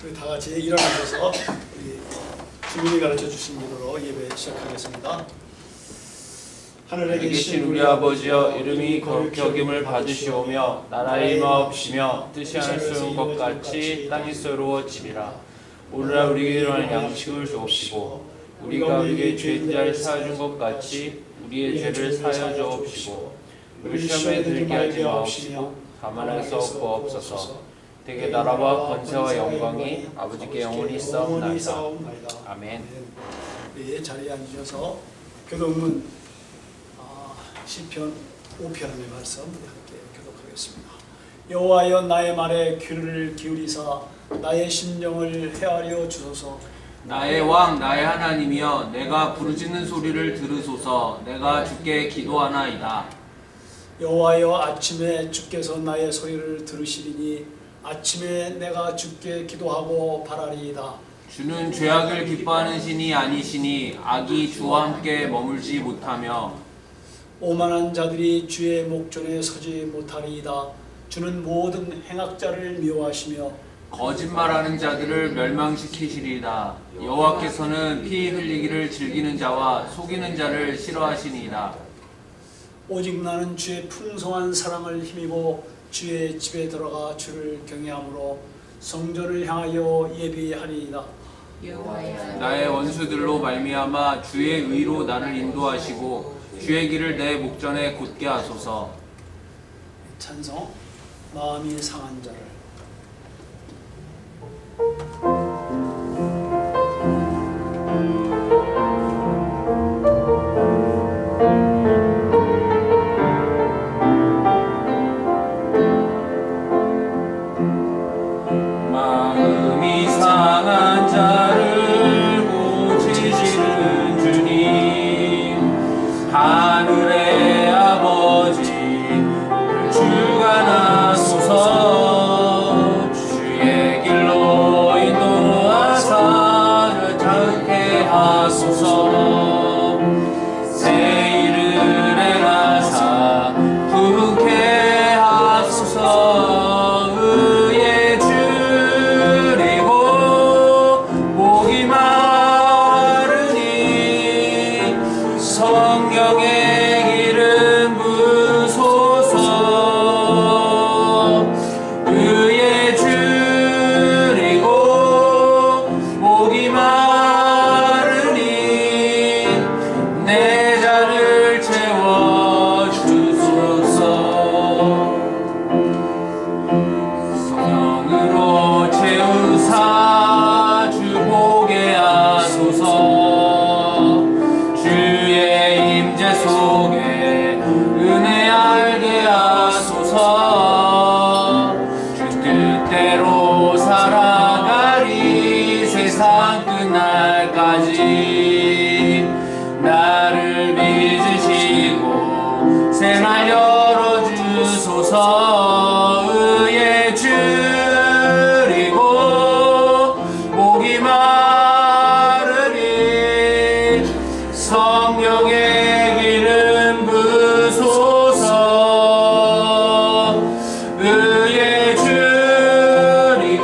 우리 다 같이 일어나셔서 우리 주민이 가르쳐 주신 기도로 예배 시작하겠습니다. 하늘에 계신 우리 아버지여, 이름이 거룩히 여김을 받으시오며 나라의 임하옵시며 뜻이 하늘에서 것 같이 땅에서 이루어지리라. 오늘날 우리에게 일어나는 양식을 주옵시고 우리가 우리에게 죄인 자를 사하준 것 같이 우리의 죄를 사하여 주옵시고 우리 시험에 들게 하지 마옵시고 다만 에서 구하옵소서. 대개 나라와 권세와 영광이 아버지께 영원히 있사옵나이다. 아멘. 우리 자리에 앉으셔서 교독문 시편 5편의 말씀 함께 교독하겠습니다. 여호와여, 나의 말에 귀를 기울이사 나의 심령을 헤아려 주소서. 나의 왕 나의 하나님이여, 내가 부르짖는 소리를 들으소서. 내가 주께 기도하나이다. 여호와여, 아침에 주께서 나의 소리를 들으시리니 아침에 내가 주께 기도하고 바라리이다. 주는 죄악을 기뻐하는 신이 아니시니 악이 주와 함께 머물지 못하며 오만한 자들이 주의 목전에 서지 못하리이다. 주는 모든 행악자를 미워하시며 거짓말하는 자들을 멸망시키시리이다. 여호와께서는 피 흘리기를 즐기는 자와 속이는 자를 싫어하시니이다. 오직 나는 주의 풍성한 사랑을 힘입어 주의 집에 들어가 주를 경외함으로 성전을 향하여 예비하리이다. 나의 원수들로 말미암아 주의 의로 나를 인도하시고 주의 길을 내 목전에 곧게 하소서. 찬송. 마음이 상한 자를. 마음이 상한 자를 고치시는 주님, 하늘의 아버지 주관하소서. 주의 길로 인도하사 여창케 하소서. 새 일을 행하사 부흥케 하소서. 의의 줄이고 목이 마르니 성령의 기름 부소서. 의의 줄이고 목이 마르니 내 잔을 채워 주소서. 성령으로 채우사 주 보게 하소서. 주의 임재 속에 은혜 알게 하소서. 주 뜻대로 살아가리 세상 끝날까지. 나를 빚으시고 새날 열어주소서. 의의 줄이고 목이 마르니 성령의 기름 부소서. 의의 줄이고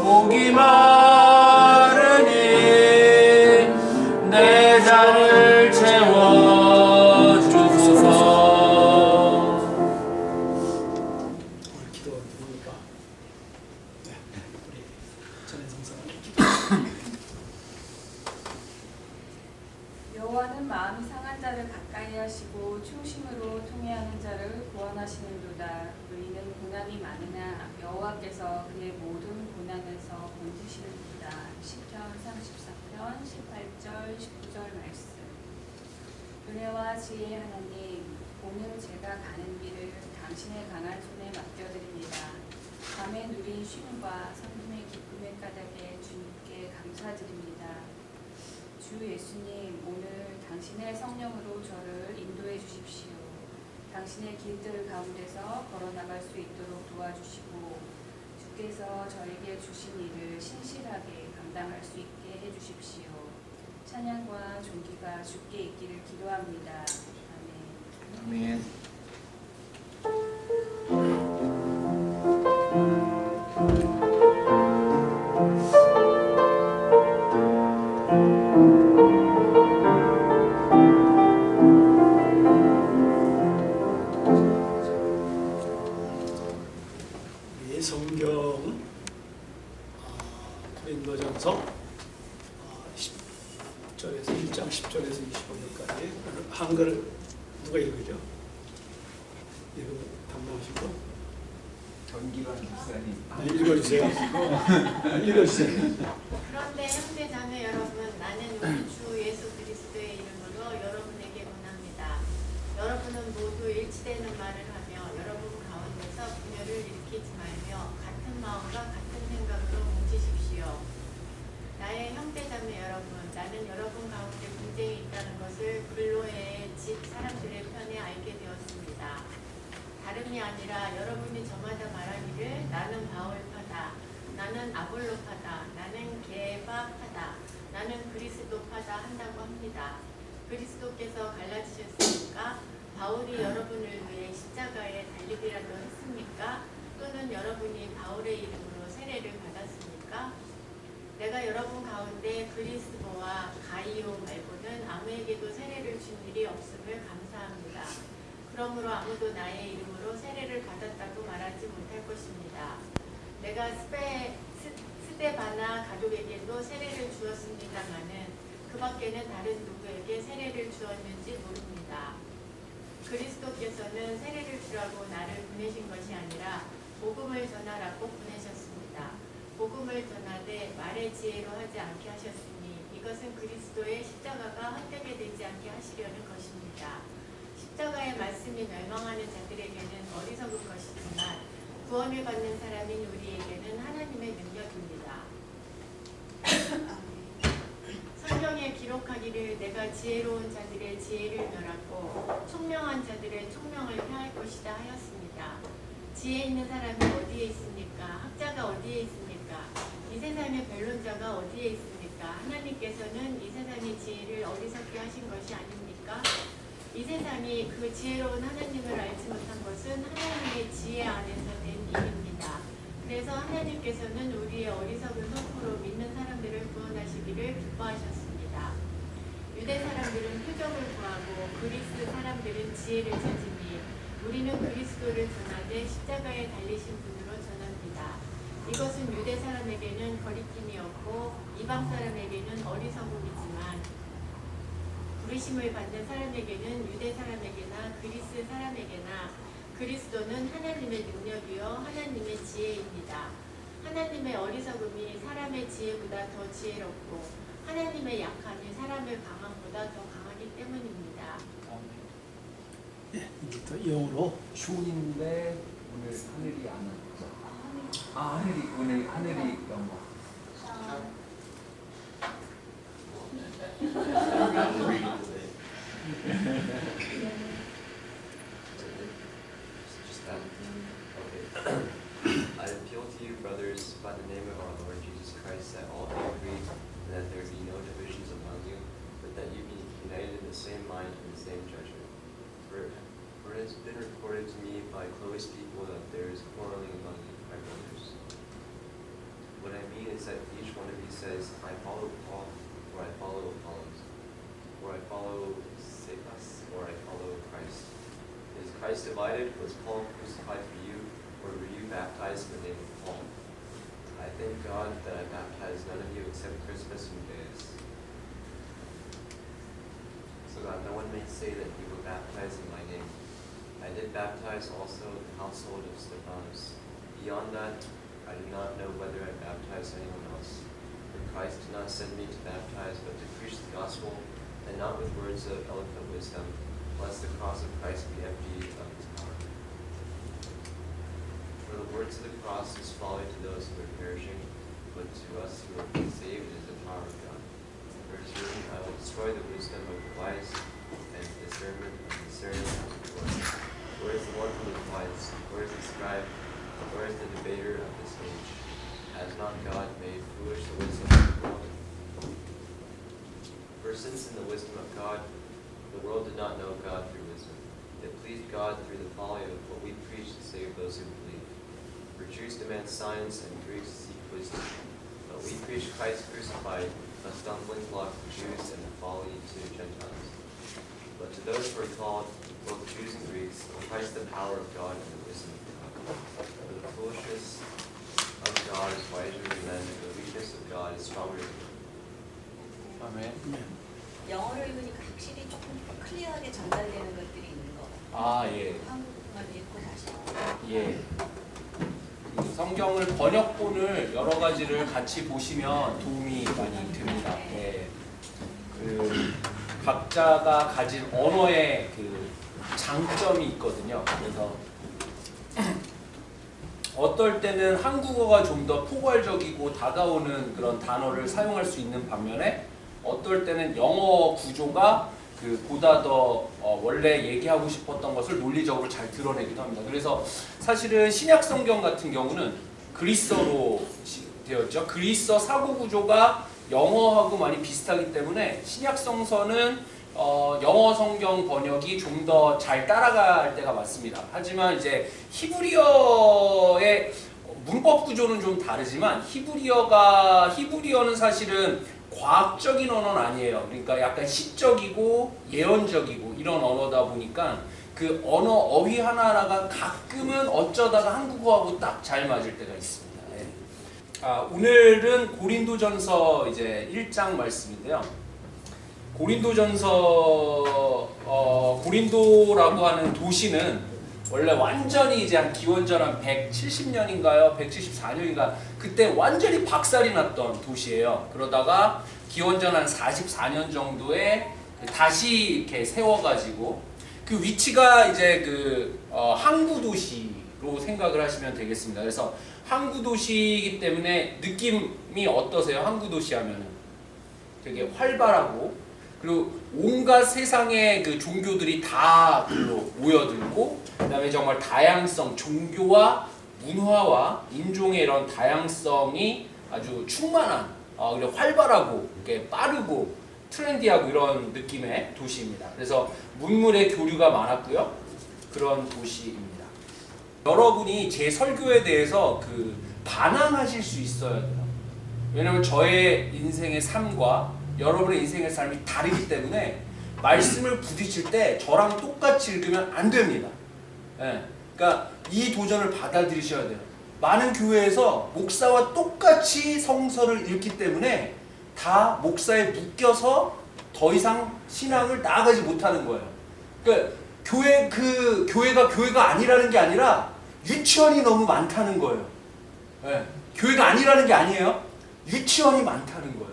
목이 마르니 내 잔을 채워 주소서. 오늘 기도 누굽니까? 네, 우리 전해 성사님 기도. 여호와는 마음이 상한 자를 가까이 하시고 충심으로 통회하는 자를 구원하시는도다. 의인은 고난이 많으나 여호와께서 그의 모든 고난에서 건지시는도다. 시편 34편 18절 19절 말씀. 은혜와 지혜의 하나님, 오늘 제가 가는 길을 당신의 강한 손에 맡겨드립니다. 밤에 누린 쉼과 성금의 기쁨의 까닭에 주님께 감사드립니다. 주 예수님, 오늘 당신의 성령으로 저를 인도해 주십시오. 당신의 길들 가운데서 걸어나갈 수 있도록 도와주시고 주께서 저에게 주신 일을 신실하게 감당할 수 있게 해주십시오. 찬양과 존귀가 주께 있기를 기도합니다. 아멘. 아멘. 고린도전서 10절에서 1장 10절에서 25절까지 한글 누가 읽으죠? 이거 담당하실 거? 전기반 목사님. 읽어주세요. 읽어주세요. 그런데 형제 자매 여러분, 나는 우리 주 예수 그리스도의 이름으로 여러분에게 권합니다. 여러분은 모두 일치되는 말을 하며 여러분 가운데서 분열을 일으키지 말며 같은 마음과 같은 생각으로 뭉치십시오. 나의 형제 자매 여러분, 나는 여러분 가운데 분쟁이 있다는 것을 근로의 집 사람들의 편에 알게 되었습니다. 다름이 아니라 여러분이 저마다 말하기를 나는 바울파다, 나는 아볼로파다, 나는 게바파다, 나는 그리스도파다 한다고 합니다. 그리스도께서 갈라지셨습니까? 바울이 여러분을 위해 십자가에 달리기라도 했습니까? 또는 여러분이 바울의 이름으로 세례를 받았습니까? 내가 여러분 가운데 그리스도와 가이오 말고는 아무에게도 세례를 준 일이 없음을 감사합니다. 그러므로 아무도 나의 이름으로 세례를 받았다고 말하지 못할 것입니다. 내가 스데바나 가족에게도 세례를 주었습니다마는 그 밖에는 다른 누구에게 세례를 주었는지 모릅니다. 그리스도께서는 세례를 주라고 나를 보내신 것이 아니라 복음을 전하라고 보내셨습니다. 복음을 전하되 말의 지혜로 하지 않게 하셨으니 이것은 그리스도의 십자가가 헛되게 되지 않게 하시려는 것입니다. 십자가의 말씀이 멸망하는 자들에게는 어리석은 것이지만 구원을 받는 사람인 우리에게는 하나님의 능력입니다. 성경에 기록하기를 내가 지혜로운 자들의 지혜를 멸하고 총명한 자들의 총명을 폐할 것이다 하였습니다. 지혜 있는 사람이 어디에 있습니까? 학자가 어디에 있습니까? 이 세상의 변론자가 어디에 있습니까? 하나님께서는 이 세상의 지혜를 어리석게 하신 것이 아닙니까? 이 세상이 그 지혜로운 하나님을 알지 못한 것은 하나님의 지혜 안에서 된 일입니다. 그래서 하나님께서는 우리의 어리석은 선포로 믿는 사람들을 구원하시기를 기뻐하셨습니다. 유대 사람들은 표적을 구하고 그리스 사람들은 지혜를 찾으니 우리는 그리스도를 전하되 십자가에 달리신 분으로 전합니다. 이것은 유대 사람에게는 거리낌이었고 이방 사람에게는 어리석음이지만 부르심을 받는 사람에게는 유대 사람에게나 그리스 사람에게나 그리스도는 하나님의 능력이요 하나님의 지혜입니다. 하나님의 어리석음이 사람의 지혜보다 더 지혜롭고 하나님의 약함이 사람의 강함보다 더 강하기 때문입니다. 이제부터 영어로 슈인데 오늘 하늘이 안 왔죠. 하늘이 오늘 하늘이 영어. I appeal to you, brothers, by the name of our Lord Jesus Christ, that all be agreed, and that there be no divisions among you, but that you be united in the same mind and the same judgment. For it has been reported to me by Chloe's people that there is quarreling among you, my brothers. What I mean is that each one of you says, I follow Paul, or I follow Apollos, or I follow Cephas, or I follow Christ. Is Christ divided? Was Paul crucified for you, or were you baptized in the name of Paul? I thank God that I baptized none of you except Crispus and Gaius, so that no one may say that you were baptized in my name. I did baptize also the household of Stephanus. Beyond that, I do not know whether I baptized anyone else. For Christ did not send me to baptize, but to preach the gospel, and not with words of eloquent wisdom, lest the cross of Christ be emptied of its power. For the words of the cross is folly to those who are perishing, but to us who are being saved it is the power of God. For it is written, I will destroy the wisdom of the wise, and discernment of the discerning of the wise. Where is the one who is wise? Where is the scribe? Where is the debater of this age? Has not God made foolish the wisdom of the world? For since in the wisdom of God, the world did not know God through wisdom, it pleased God through the folly of what we preach to save those who believe. For Jews demand signs, and Greeks seek wisdom. But we preach Christ crucified, a stumbling block to Jews and a folly to Gentiles. But to those who are called, both Jews and Greeks, Christ the power of God and the wisdom of God. For the foolishness of God is wiser than men, and the weakness forgiveness of God is stronger than you. 아멘. 영어로 읽으니까 확실히 조금 클리어하게 전달되는 것들이 있는 것 같아요. 아, 예. 한국말 읽고 다시. 예. 그 성경을 번역본을 여러 가지를 같이 보시면 도움이 많이 됩니다. 예. 그 각자가 가진 언어의 그 장점이 있거든요. 그래서 어떨 때는 한국어가 좀 더 포괄적이고 다가오는 그런 단어를 사용할 수 있는 반면에 어떨 때는 영어 구조가 그 보다 더 원래 얘기하고 싶었던 것을 논리적으로 잘 드러내기도 합니다. 그래서 사실은 신약 성경 같은 경우는 그리스어로 되었죠. 그리스어 사고 구조가 영어하고 많이 비슷하기 때문에 신약 성서는 영어 성경 번역이 좀 더 잘 따라갈 때가 많습니다. 하지만 이제 히브리어의 문법 구조는 좀 다르지만 히브리어는 사실은 과학적인 언어는 아니에요. 그러니까 약간 시적이고 예언적이고 이런 언어다 보니까 그 언어 어휘 하나하나가 가끔은 어쩌다가 한국어하고 딱 잘 맞을 때가 있습니다. 예. 오늘은 고린도전서 이제 1장 말씀인데요. 고린도라고 하는 도시는 원래 완전히 이제 한 기원전 한 170년인가요? 174년인가 그때 완전히 박살이 났던 도시예요. 그러다가 기원전 한 44년 정도에 다시 이렇게 세워가지고 그 위치가 이제 그 항구 도시로 생각을 하시면 되겠습니다. 그래서 항구 도시이기 때문에 느낌이 어떠세요? 항구 도시 하면은 되게 활발하고 그리고 온갖 세상의 그 종교들이 다 글로 모여들고 그다음에 정말 다양성, 종교와 문화와 인종의 이런 다양성이 아주 충만한 그리고 활발하고 이렇게 빠르고 트렌디하고 이런 느낌의 도시입니다. 그래서 문물의 교류가 많았고요. 그런 도시입니다. 여러분이 제 설교에 대해서 그 반항하실 수 있어야 돼요. 왜냐면 저의 인생의 삶과 여러분의 인생의 삶이 다르기 때문에 말씀을 부딪힐 때 저랑 똑같이 읽으면 안 됩니다. 예. 그러니까 이 도전을 받아들이셔야 돼요. 많은 교회에서 목사와 똑같이 성서를 읽기 때문에 다 목사에 묶여서 더 이상 신앙을 나아가지 못하는 거예요. 그러니까 교회가 교회가 아니라는 게 아니라 유치원이 너무 많다는 거예요. 예. 교회가 아니라는 게 아니에요. 유치원이 많다는 거예요.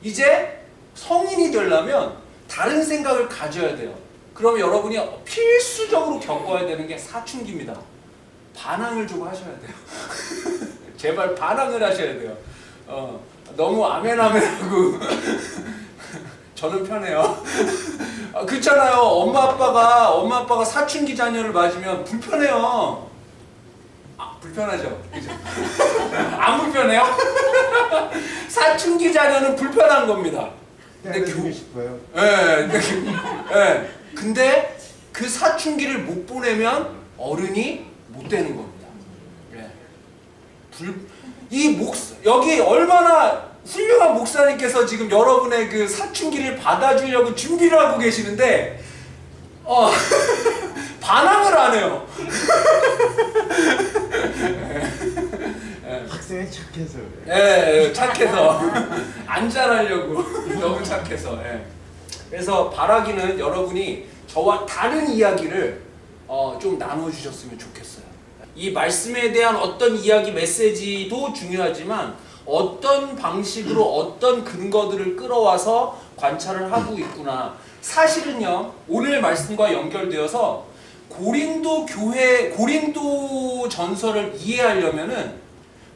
이제 성인이 되려면 다른 생각을 가져야 돼요. 그러면 여러분이 필수적으로 겪어야 되는 게 사춘기입니다. 반항을 좀 하셔야 돼요. 제발 반항을 하셔야 돼요. 너무 아멘하고 저는 편해요. 그렇잖아요. 엄마 아빠가 사춘기 자녀를 맞으면 불편해요. 불편하죠? 그죠? 안 불편해요? 사춘기 자녀는 불편한 겁니다. 근데 싶어요. 근데 그 사춘기를 못 보내면 어른이 못 되는 겁니다. 여기 얼마나 훌륭한 목사님께서 지금 여러분의 그 사춘기를 받아주려고 준비를 하고 계시는데 반항을 안 해요. 학생이 착해서 예, 착해서 안 잘하려고 너무 착해서. 그래서 바라기는 여러분이 저와 다른 이야기를 좀 나눠주셨으면 좋겠어요. 이 말씀에 대한 어떤 이야기 메시지도 중요하지만 어떤 방식으로 어떤 근거들을 끌어와서 관찰을 하고 있구나. 사실은요, 오늘 말씀과 연결되어서 고린도 전서를 이해하려면은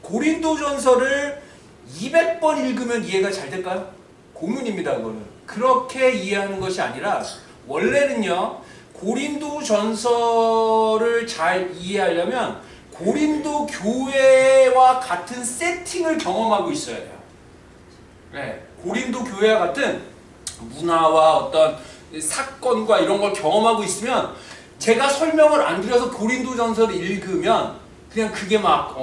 고린도 전서를 200번 읽으면 이해가 잘 될까요? 고문입니다, 그거는. 그렇게 이해하는 것이 아니라 원래는요, 고린도 전서를 잘 이해하려면 고린도 교회와 같은 세팅을 경험하고 있어야 돼요. 고린도 교회와 같은 문화와 어떤 사건과 이런 걸 경험하고 있으면 제가 설명을 안 드려서 고린도 전서를 읽으면 그냥 그게 막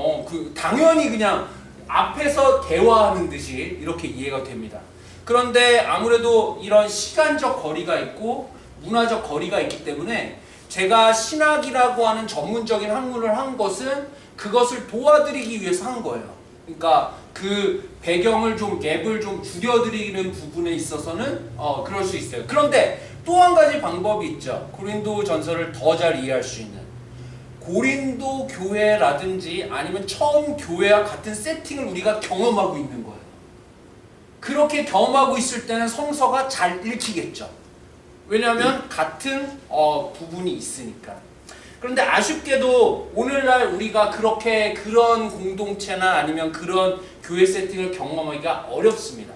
당연히 그냥 앞에서 대화하는 듯이 이렇게 이해가 됩니다. 그런데 아무래도 이런 시간적 거리가 있고 문화적 거리가 있기 때문에 제가 신학이라고 하는 전문적인 학문을 한 것은 그것을 도와드리기 위해서 한 거예요. 그러니까 그 배경을 좀 갭을 좀 줄여드리는 부분에 있어서는 그럴 수 있어요. 그런데 또 한 가지 방법이 있죠. 고린도 전서를 더 잘 이해할 수 있는. 고린도 교회라든지 아니면 처음 교회와 같은 세팅을 우리가 경험하고 있는 거예요. 그렇게 경험하고 있을 때는 성서가 잘 읽히겠죠. 왜냐하면 같은 부분이 있으니까. 그런데 아쉽게도 오늘날 우리가 그렇게 그런 공동체나 아니면 그런 교회 세팅을 경험하기가 어렵습니다.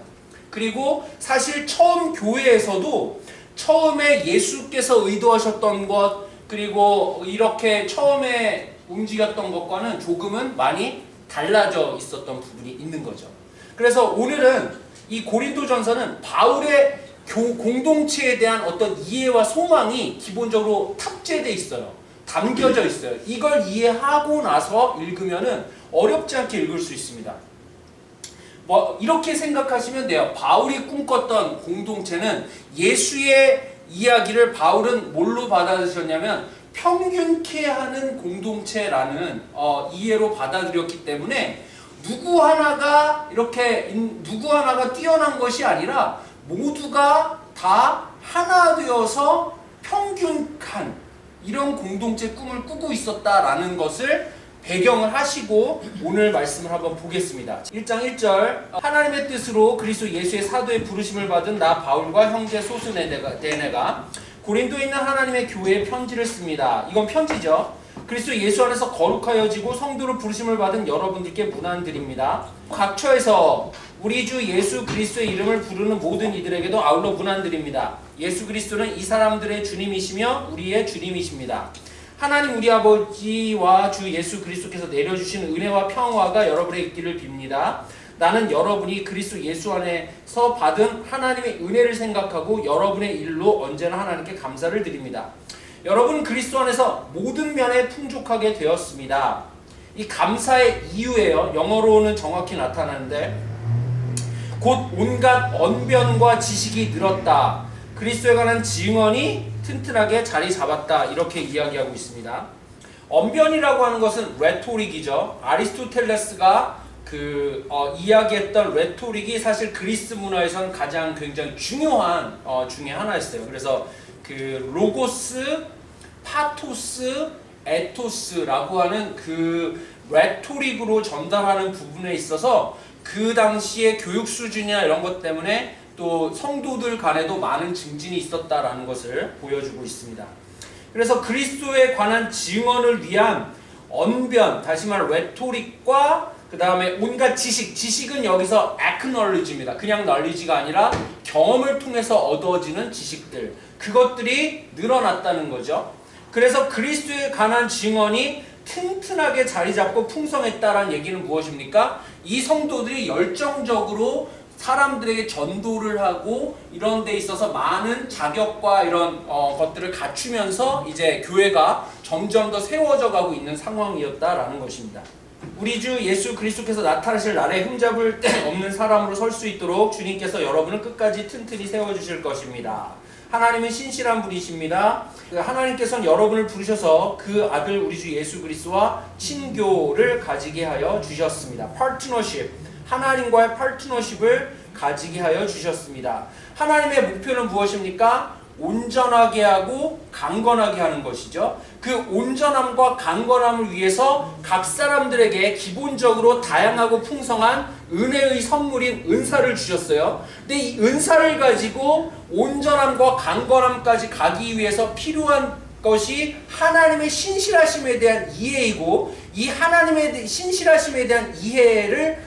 그리고 사실 처음 교회에서도 처음에 예수께서 의도하셨던 것, 그리고 이렇게 처음에 움직였던 것과는 조금은 많이 달라져 있었던 부분이 있는 거죠. 그래서 오늘은 이 고린도전서는 바울의 공동체에 대한 어떤 이해와 소망이 기본적으로 탑재되어 있어요. 담겨져 있어요. 이걸 이해하고 나서 읽으면은 어렵지 않게 읽을 수 있습니다. 이렇게 생각하시면 돼요. 바울이 꿈꿨던 공동체는 예수의 이야기를 바울은 뭘로 받아들였냐면 평균케 하는 공동체라는 이해로 받아들였기 때문에 누구 하나가 뛰어난 것이 아니라 모두가 다 하나 되어서 평균한 이런 공동체 꿈을 꾸고 있었다라는 것을 배경을 하시고 오늘 말씀을 한번 보겠습니다. 1장 1절 하나님의 뜻으로 그리스도 예수의 사도의 부르심을 받은 나 바울과 형제 소스네네가 고린도에 있는 하나님의 교회에 편지를 씁니다. 이건 편지죠. 그리스도 예수 안에서 거룩하여지고 성도로 부르심을 받은 여러분들께 문안드립니다. 각처에서 우리 주 예수 그리스도의 이름을 부르는 모든 이들에게도 아울러 문안드립니다. 예수 그리스도는 이 사람들의 주님이시며 우리의 주님이십니다. 하나님 우리 아버지와 주 예수 그리스도께서 내려주신 은혜와 평화가 여러분에 있기를 빕니다. 나는 여러분이 그리스도 예수 안에서 받은 하나님의 은혜를 생각하고 여러분의 일로 언제나 하나님께 감사를 드립니다. 여러분 그리스도 안에서 모든 면에 풍족하게 되었습니다. 이 감사의 이유예요. 영어로는 정확히 나타나는데 곧 온갖 언변과 지식이 늘었다. 그리스도에 관한 증언이 튼튼하게 자리 잡았다. 이렇게 이야기하고 있습니다. 언변이라고 하는 것은 레토릭이죠. 아리스토텔레스가 이야기했던 레토릭이 사실 그리스 문화에서는 가장 굉장히 중요한 중에 하나였어요. 그래서 그 로고스, 파토스, 에토스라고 하는 그 레토릭으로 전달하는 부분에 있어서 그 당시의 교육 수준이나 이런 것 때문에 또 성도들 간에도 많은 증진이 있었다라는 것을 보여주고 있습니다. 그래서 그리스도에 관한 증언을 위한 언변, 다시 말해 레토릭과 그 다음에 온갖 지식은 여기서 acknowledge입니다. 그냥 knowledge가 아니라 경험을 통해서 얻어지는 지식들, 그것들이 늘어났다는 거죠. 그래서 그리스도에 관한 증언이 튼튼하게 자리 잡고 풍성했다라는 얘기는 무엇입니까? 이 성도들이 열정적으로 사람들에게 전도를 하고 이런 데 있어서 많은 자격과 이런 것들을 갖추면서 이제 교회가 점점 더 세워져 가고 있는 상황이었다라는 것입니다. 우리 주 예수 그리스도께서 나타나실 날에 흠잡을 데 없는 사람으로 설 수 있도록 주님께서 여러분을 끝까지 튼튼히 세워주실 것입니다. 하나님은 신실한 분이십니다. 하나님께서는 여러분을 부르셔서 그 아들 우리 주 예수 그리스도와 친교를 가지게 하여 주셨습니다. 파트너십, 하나님과의 파트너십을 가지게 하여 주셨습니다. 하나님의 목표는 무엇입니까? 온전하게 하고 강건하게 하는 것이죠. 그 온전함과 강건함을 위해서 각 사람들에게 기본적으로 다양하고 풍성한 은혜의 선물인 은사를 주셨어요. 근데 이 은사를 가지고 온전함과 강건함까지 가기 위해서 필요한 것이 하나님의 신실하심에 대한 이해이고, 이 하나님의 신실하심에 대한 이해를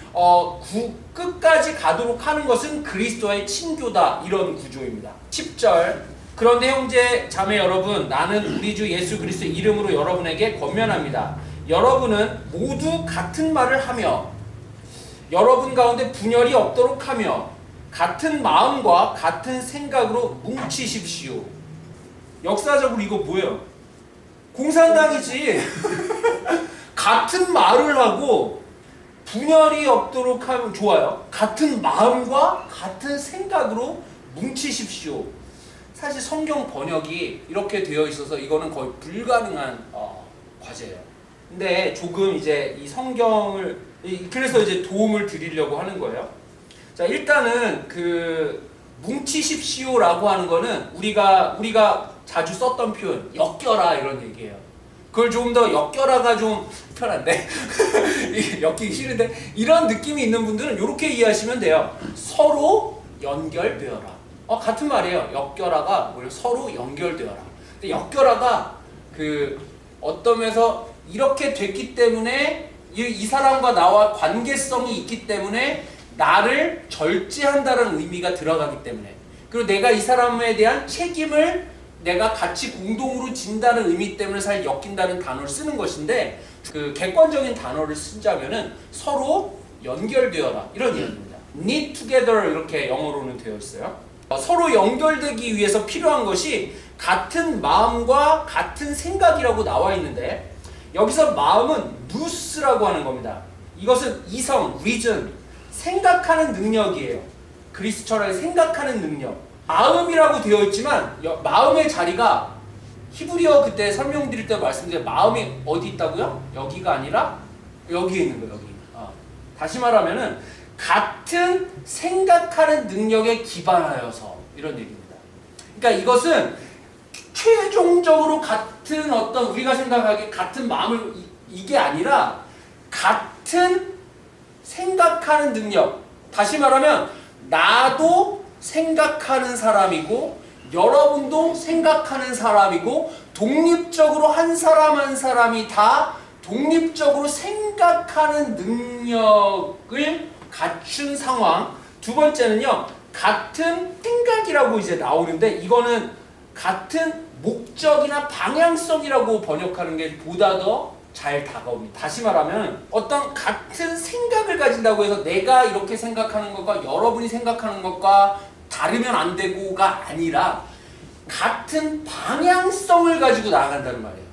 끝까지 가도록 하는 것은 그리스도의 친교다, 이런 구조입니다. 10절 그런데 형제 자매 여러분, 나는 우리 주 예수 그리스도의 이름으로 여러분에게 권면합니다. 여러분은 모두 같은 말을 하며 여러분 가운데 분열이 없도록 하며 같은 마음과 같은 생각으로 뭉치십시오. 역사적으로 이거 뭐예요? 공산당이지. 같은 말을 하고 분열이 없도록 하면 좋아요. 같은 마음과 같은 생각으로 뭉치십시오. 사실 성경 번역이 이렇게 되어 있어서 이거는 거의 불가능한 과제예요. 근데 조금 이제 이 성경을 그래서 이제 도움을 드리려고 하는 거예요. 자, 일단은 그 뭉치십시오라고 하는 거는 우리가 자주 썼던 표현, 엮여라 이런 얘기예요. 그걸 조금 더 엮여라가 좀 편한데 엮이기 싫은데 이런 느낌이 있는 분들은 이렇게 이해하시면 돼요. 서로 연결되어라. 같은 말이에요. 엮여라가 뭐예요? 서로 연결되어라. 근데 엮여라가 그 어떤 면에서 이렇게 됐기 때문에 이 사람과 나와 관계성이 있기 때문에 나를 절제한다는 의미가 들어가기 때문에, 그리고 내가 이 사람에 대한 책임을 내가 같이 공동으로 진다는 의미 때문에 잘 엮인다는 단어를 쓰는 것인데, 그 객관적인 단어를 쓰자면은 서로 연결되어라 이런 이야기입니다. knit together 이렇게 영어로는 되어 있어요. 서로 연결되기 위해서 필요한 것이 같은 마음과 같은 생각이라고 나와 있는데, 여기서 마음은 누스라고 하는 겁니다. 이것은 이성, reason, 생각하는 능력이에요. 그리스 철학의 생각하는 능력. 마음이라고 되어 있지만 마음의 자리가 히브리어 그때 설명드릴 때 말씀드린 마음이 어디 있다고요? 여기가 아니라 여기에 있는 거예요. 여기. 다시 말하면은 같은 생각하는 능력에 기반하여서 이런 얘기입니다. 그러니까 이것은 최종적으로 같은 어떤 우리가 생각하기에 같은 마음을 이게 아니라 같은 생각하는 능력. 다시 말하면 나도 생각하는 사람이고 여러분도 생각하는 사람이고 독립적으로 한 사람 한 사람이 다 독립적으로 생각하는 능력을 갖춘 상황. 두 번째는요, 같은 생각이라고 이제 나오는데 이거는 같은 목적이나 방향성이라고 번역하는 게 보다 더 잘 다가옵니다. 다시 말하면 어떤 같은 생각을 가진다고 해서 내가 이렇게 생각하는 것과 여러분이 생각하는 것과 다르면 안 되고가 아니라 같은 방향성을 가지고 나아간다는 말이에요.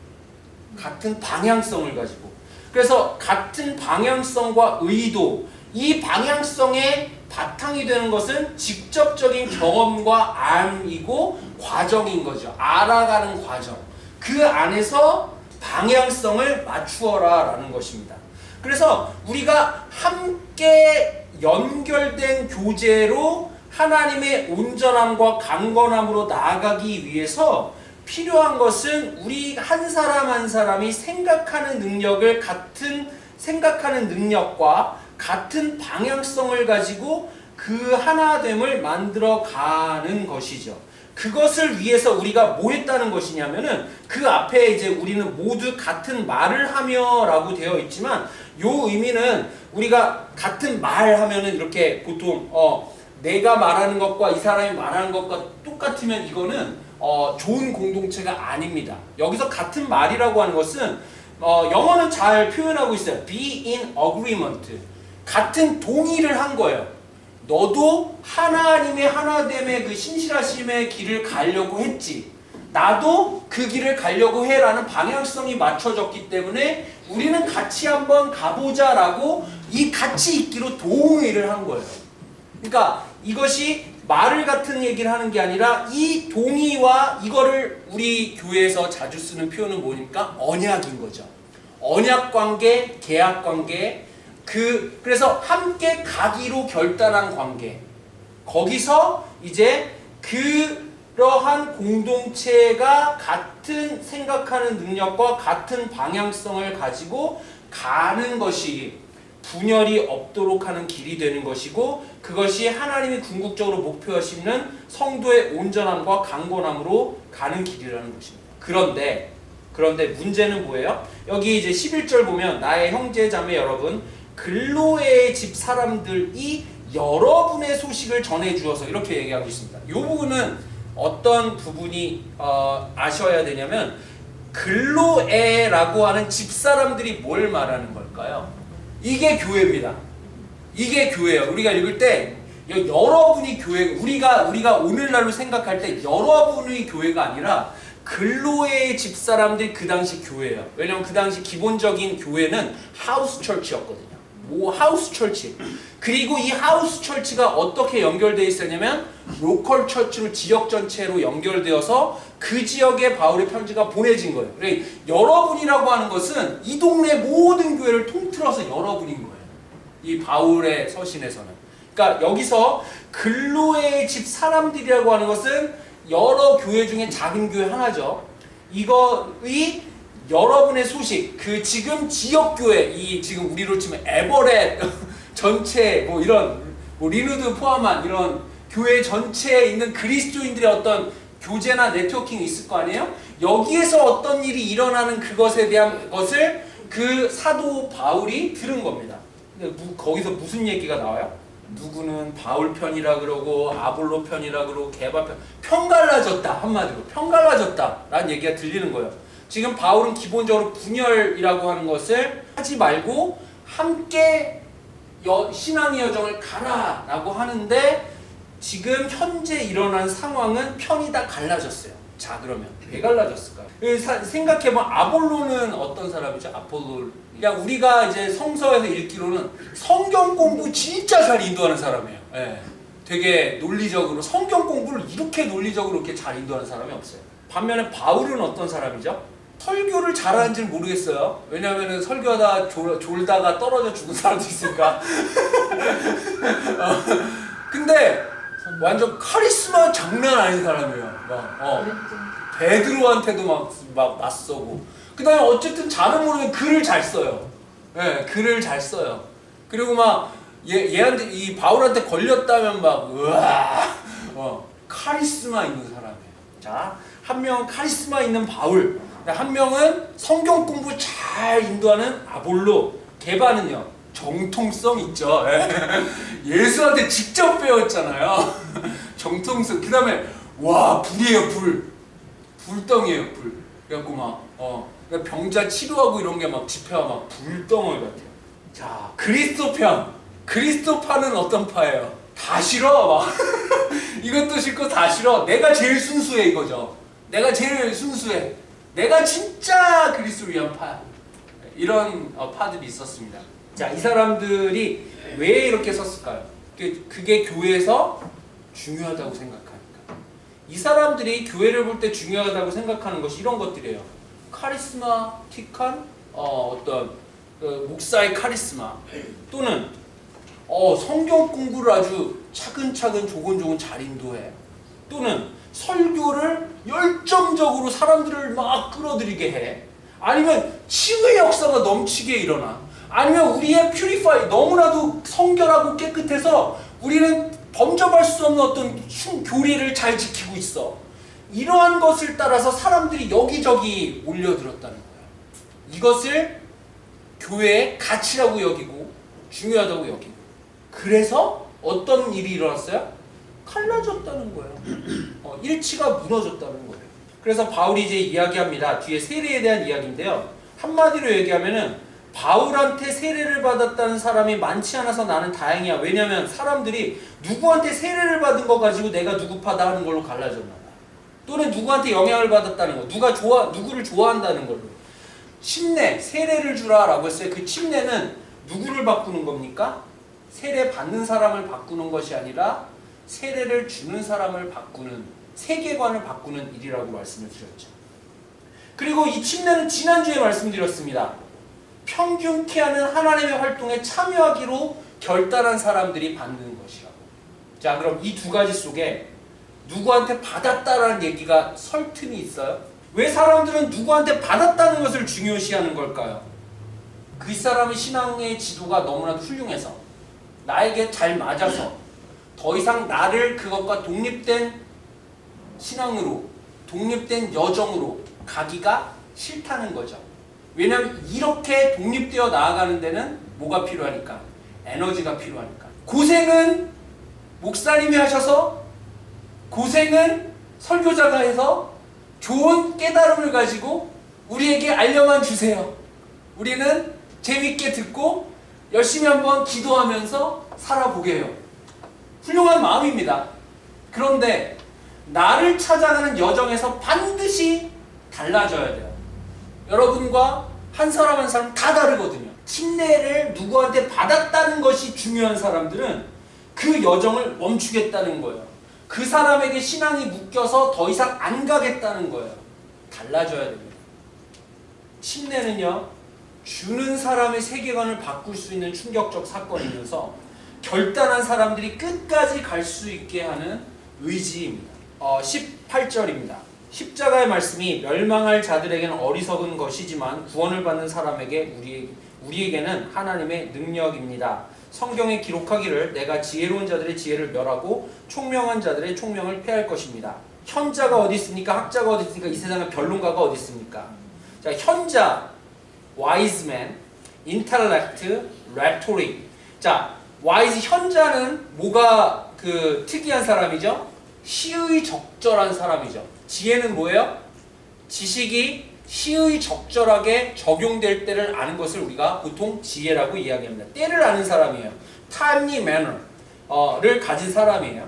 같은 방향성을 가지고. 그래서 같은 방향성과 의도, 이 방향성의 바탕이 되는 것은 직접적인 경험과 암이고 과정인 거죠. 알아가는 과정. 그 안에서 방향성을 맞추어라 라는 것입니다. 그래서 우리가 함께 연결된 교제로 하나님의 온전함과 강건함으로 나아가기 위해서 필요한 것은 우리 한 사람 한 사람이 생각하는 능력을 같은 생각하는 능력과 같은 방향성을 가지고 그 하나됨을 만들어 가는 것이죠. 그것을 위해서 우리가 뭐 했다는 것이냐면은 그 앞에 이제 우리는 모두 같은 말을 하며 라고 되어 있지만 요 의미는 우리가 같은 말 하면은 이렇게 보통 내가 말하는 것과 이 사람이 말하는 것과 똑같으면 이거는 좋은 공동체가 아닙니다. 여기서 같은 말이라고 하는 것은 영어는 잘 표현하고 있어요. be in agreement. 같은 동의를 한 거예요. 너도 하나님의 하나됨의 그 신실하심의 길을 가려고 했지. 나도 그 길을 가려고 해라는 방향성이 맞춰졌기 때문에 우리는 같이 한번 가보자라고 이 같이 있기로 동의를 한 거예요. 그러니까 이것이 말을 같은 얘기를 하는 게 아니라 이 동의와 이거를 우리 교회에서 자주 쓰는 표현은 뭐니까 언약인 거죠. 언약 관계, 계약 관계. 그래서 함께 가기로 결단한 관계. 거기서 이제 그러한 공동체가 같은 생각하는 능력과 같은 방향성을 가지고 가는 것이 분열이 없도록 하는 길이 되는 것이고, 그것이 하나님이 궁극적으로 목표하시는 성도의 온전함과 강건함으로 가는 길이라는 것입니다. 그런데 문제는 뭐예요? 여기 이제 11절 보면 나의 형제 자매 여러분, 글로의 집 사람들이 여러분의 소식을 전해주어서 이렇게 얘기하고 있습니다. 이 부분은 어떤 부분이 아셔야 되냐면 글로에라고 하는 집 사람들이 뭘 말하는 걸까요? 이게 교회입니다. 이게 교회예요. 우리가 읽을 때 여러분이 교회, 우리가 오늘날로 생각할 때 여러분의 교회가 아니라 글로의 집 사람들이 그 당시 교회예요. 왜냐면 그 당시 기본적인 교회는 하우스 철치였거든요. 하우스 철치. 그리고 이 하우스 철치가 어떻게 연결되어 있었냐면 로컬 철치로 지역 전체로 연결되어서 그 지역에 바울의 편지가 보내진 거예요. 그러니까 여러분이라고 하는 것은 이 동네 모든 교회를 통틀어서 여러분인 거예요. 이 바울의 서신에서는. 그러니까 여기서 글로의 집 사람들이라고 하는 것은 여러 교회 중에 작은 교회 하나죠. 이거의 여러분의 소식, 그 지금 지역 교회, 이 지금 우리로 치면 에버렛 전체 뭐 이런 뭐 리누드 포함한 이런 교회 전체에 있는 그리스도인들의 어떤 교제나 네트워킹이 있을 거 아니에요? 여기에서 어떤 일이 일어나는 그것에 대한 것을 그 사도 바울이 들은 겁니다. 근데 거기서 무슨 얘기가 나와요? 누구는 바울 편이라 그러고 아볼로 편이라 그러고 게바 편 갈라졌다. 한마디로 편 갈라졌다 라는 얘기가 들리는 거예요. 지금 바울은 기본적으로 분열이라고 하는 것을 하지 말고 함께 신앙의 여정을 가라 라고 하는데, 지금 현재 일어난 상황은 편이 다 갈라졌어요. 자, 그러면 왜 갈라졌을까요? 생각해보면 아볼로는 어떤 사람이죠? 아폴로. 그냥 우리가 이제 성서에서 읽기로는 성경 공부 진짜 잘 인도하는 사람이에요. 예. 되게 논리적으로 성경 공부를 이렇게 논리적으로 이렇게 잘 인도하는 사람이 없어요. 반면에 바울은 어떤 사람이죠? 설교를 잘하는지는 모르겠어요. 왜냐하면 설교하다 졸다가 떨어져 죽은 사람도 있으니까. 근데 완전 카리스마 장난 아닌 사람이에요. 베드로한테도 막 맞서고. 그 다음에 어쨌든 잘은 모르면 글을 잘 써요. 네, 글을 잘 써요. 그리고 막 얘한테 이 바울한테 걸렸다면 막 으아 카리스마 있는 사람이에요. 자, 한 명은 카리스마 있는 바울, 한 명은 성경 공부 잘 인도하는 아볼로, 게바는요 정통성 있죠. 예수한테 직접 배웠잖아요. 정통성. 그 다음에 와 불이에요. 불덩이에요. 불. 그래갖고 막 병자 치료하고 이런 게 막 집회와 막 불덩어리 같아요. 자, 그리스도파는 어떤 파예요? 다 싫어. 막 이것도 싫고 다 싫어. 내가 제일 순수해 이거죠. 내가 제일 순수해. 내가 진짜 그리스도를 위한 파야. 이런 파들이 있었습니다. 자, 이 사람들이 왜 이렇게 섰을까요? 그게 교회에서 중요하다고 생각하니까. 이 사람들이 교회를 볼 때 중요하다고 생각하는 것이 이런 것들이에요. 카리스마틱한 어떤 목사의 카리스마, 또는 성경 공부를 아주 차근차근 조곤조곤 잘 인도해, 또는 설교를 열정적으로 사람들을 막 끌어들이게 해, 아니면 치유의 역사가 넘치게 일어나, 아니면 우리의 퓨리파이, 너무나도 성결하고 깨끗해서 우리는 범접할 수 없는 어떤 교리를 잘 지키고 있어. 이러한 것을 따라서 사람들이 여기저기 몰려들었다는 거예요. 이것을 교회의 가치라고 여기고 중요하다고 여기고, 그래서 어떤 일이 일어났어요? 갈라졌다는 거예요. 일치가 무너졌다는 거예요. 그래서 바울이 이제 이야기합니다. 뒤에 세례에 대한 이야기인데요. 한마디로 얘기하면은 바울한테 세례를 받았다는 사람이 많지 않아서 나는 다행이야. 왜냐면 사람들이 누구한테 세례를 받은 거 가지고 내가 누구 파다 하는 걸로 갈라졌나 봐. 또는 누구한테 영향을 받았다는 거, 누구를 좋아한다는 걸로. 침례, 세례를 주라 라고 했어요. 그 침례는 누구를 바꾸는 겁니까? 세례 받는 사람을 바꾸는 것이 아니라 세례를 주는 사람을 바꾸는, 세계관을 바꾸는 일이라고 말씀을 드렸죠. 그리고 이 침례는 지난주에 말씀드렸습니다. 평균케 하는 하나님의 활동에 참여하기로 결단한 사람들이 받는 것이라고. 자, 그럼 이 두 가지 속에 누구한테 받았다라는 얘기가 설 틈이 있어요? 왜 사람들은 누구한테 받았다는 것을 중요시하는 걸까요? 그 사람의 신앙의 지도가 너무나도 훌륭해서, 나에게 잘 맞아서 더 이상 나를 그것과 독립된 신앙으로, 독립된 여정으로 가기가 싫다는 거죠. 왜냐하면 이렇게 독립되어 나아가는 데는 뭐가 필요하니까? 에너지가 필요하니까. 고생은 목사님이 하셔서, 고생은 설교자가 해서 좋은 깨달음을 가지고 우리에게 알려만 주세요. 우리는 재밌게 듣고 열심히 한번 기도하면서 살아보게 해요. 훌륭한 마음입니다. 그런데 나를 찾아가는 여정에서 반드시 달라져야 돼요. 여러분과 한 사람 한 사람 다 다르거든요. 침례를 누구한테 받았다는 것이 중요한 사람들은 그 여정을 멈추겠다는 거예요. 그 사람에게 신앙이 묶여서 더 이상 안 가겠다는 거예요. 달라져야 됩니다. 침례는요, 주는 사람의 세계관을 바꿀 수 있는 충격적 사건이면서 결단한 사람들이 끝까지 갈 수 있게 하는 의지입니다. 18절입니다. 십자가의 말씀이 멸망할 자들에게는 어리석은 것이지만 구원을 받는 사람에게 우리에게는 하나님의 능력입니다. 성경에 기록하기를 내가 지혜로운 자들의 지혜를 멸하고 총명한 자들의 총명을 패할 것입니다. 현자가 어디 있습니까? 학자가 어디 있습니까? 이 세상에 변론가가 어디 있습니까? 자, 현자, wise man, intellect, rhetoric. 자, wise 현자는 뭐가 그 특이한 사람이죠? 시의 적절한 사람이죠. 지혜는 뭐예요? 지식이 시의 적절하게 적용될 때를 아는 것을 우리가 보통 지혜라고 이야기합니다. 때를 아는 사람이에요. timely manner를 가진 사람이에요.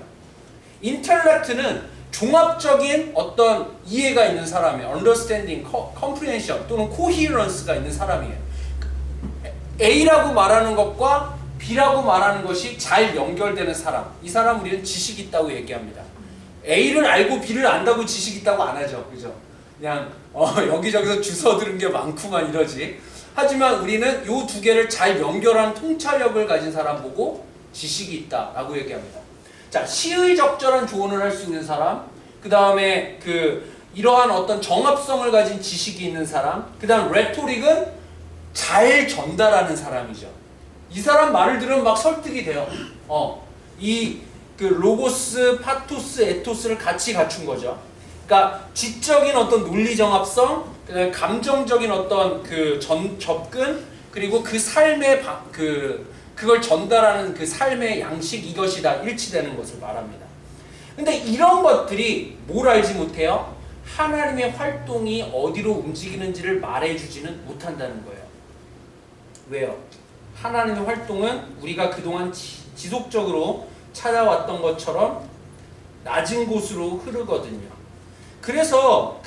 intellect는 종합적인 어떤 이해가 있는 사람이에요. understanding, comprehension 또는 coherence가 있는 사람이에요. A라고 말하는 것과 B라고 말하는 것이 잘 연결되는 사람. 이 사람 우리는 지식이 있다고 얘기합니다. A를 알고 B를 안다고 지식이 있다고 안 하죠. 그죠? 그냥 여기저기서 주워 들은 게 많구만 이러지. 하지만 우리는 이 두 개를 잘 연결한 통찰력을 가진 사람 보고 지식이 있다라고 얘기합니다. 자, 시의 적절한 조언을 할 수 있는 사람, 그 다음에 이러한 어떤 정합성을 가진 지식이 있는 사람, 그 다음 레토릭은 잘 전달하는 사람이죠. 이 사람 말을 들으면 막 설득이 돼요. 로고스, 파토스, 에토스를 같이 갖춘 거죠. 그러니까 지적인 어떤 논리 정합성, 그다음에 감정적인 어떤 접근, 그리고 그 삶의 그걸 전달하는 그 삶의 양식, 이것이 다 일치되는 것을 말합니다. 근데 이런 것들이 뭘 알지 못해요? 하나님의 활동이 어디로 움직이는지를 말해주지는 못한다는 거예요. 왜요? 하나님의 활동은 우리가 그동안 지속적으로 찾아왔던 것처럼 낮은 곳으로 흐르거든요. 그래서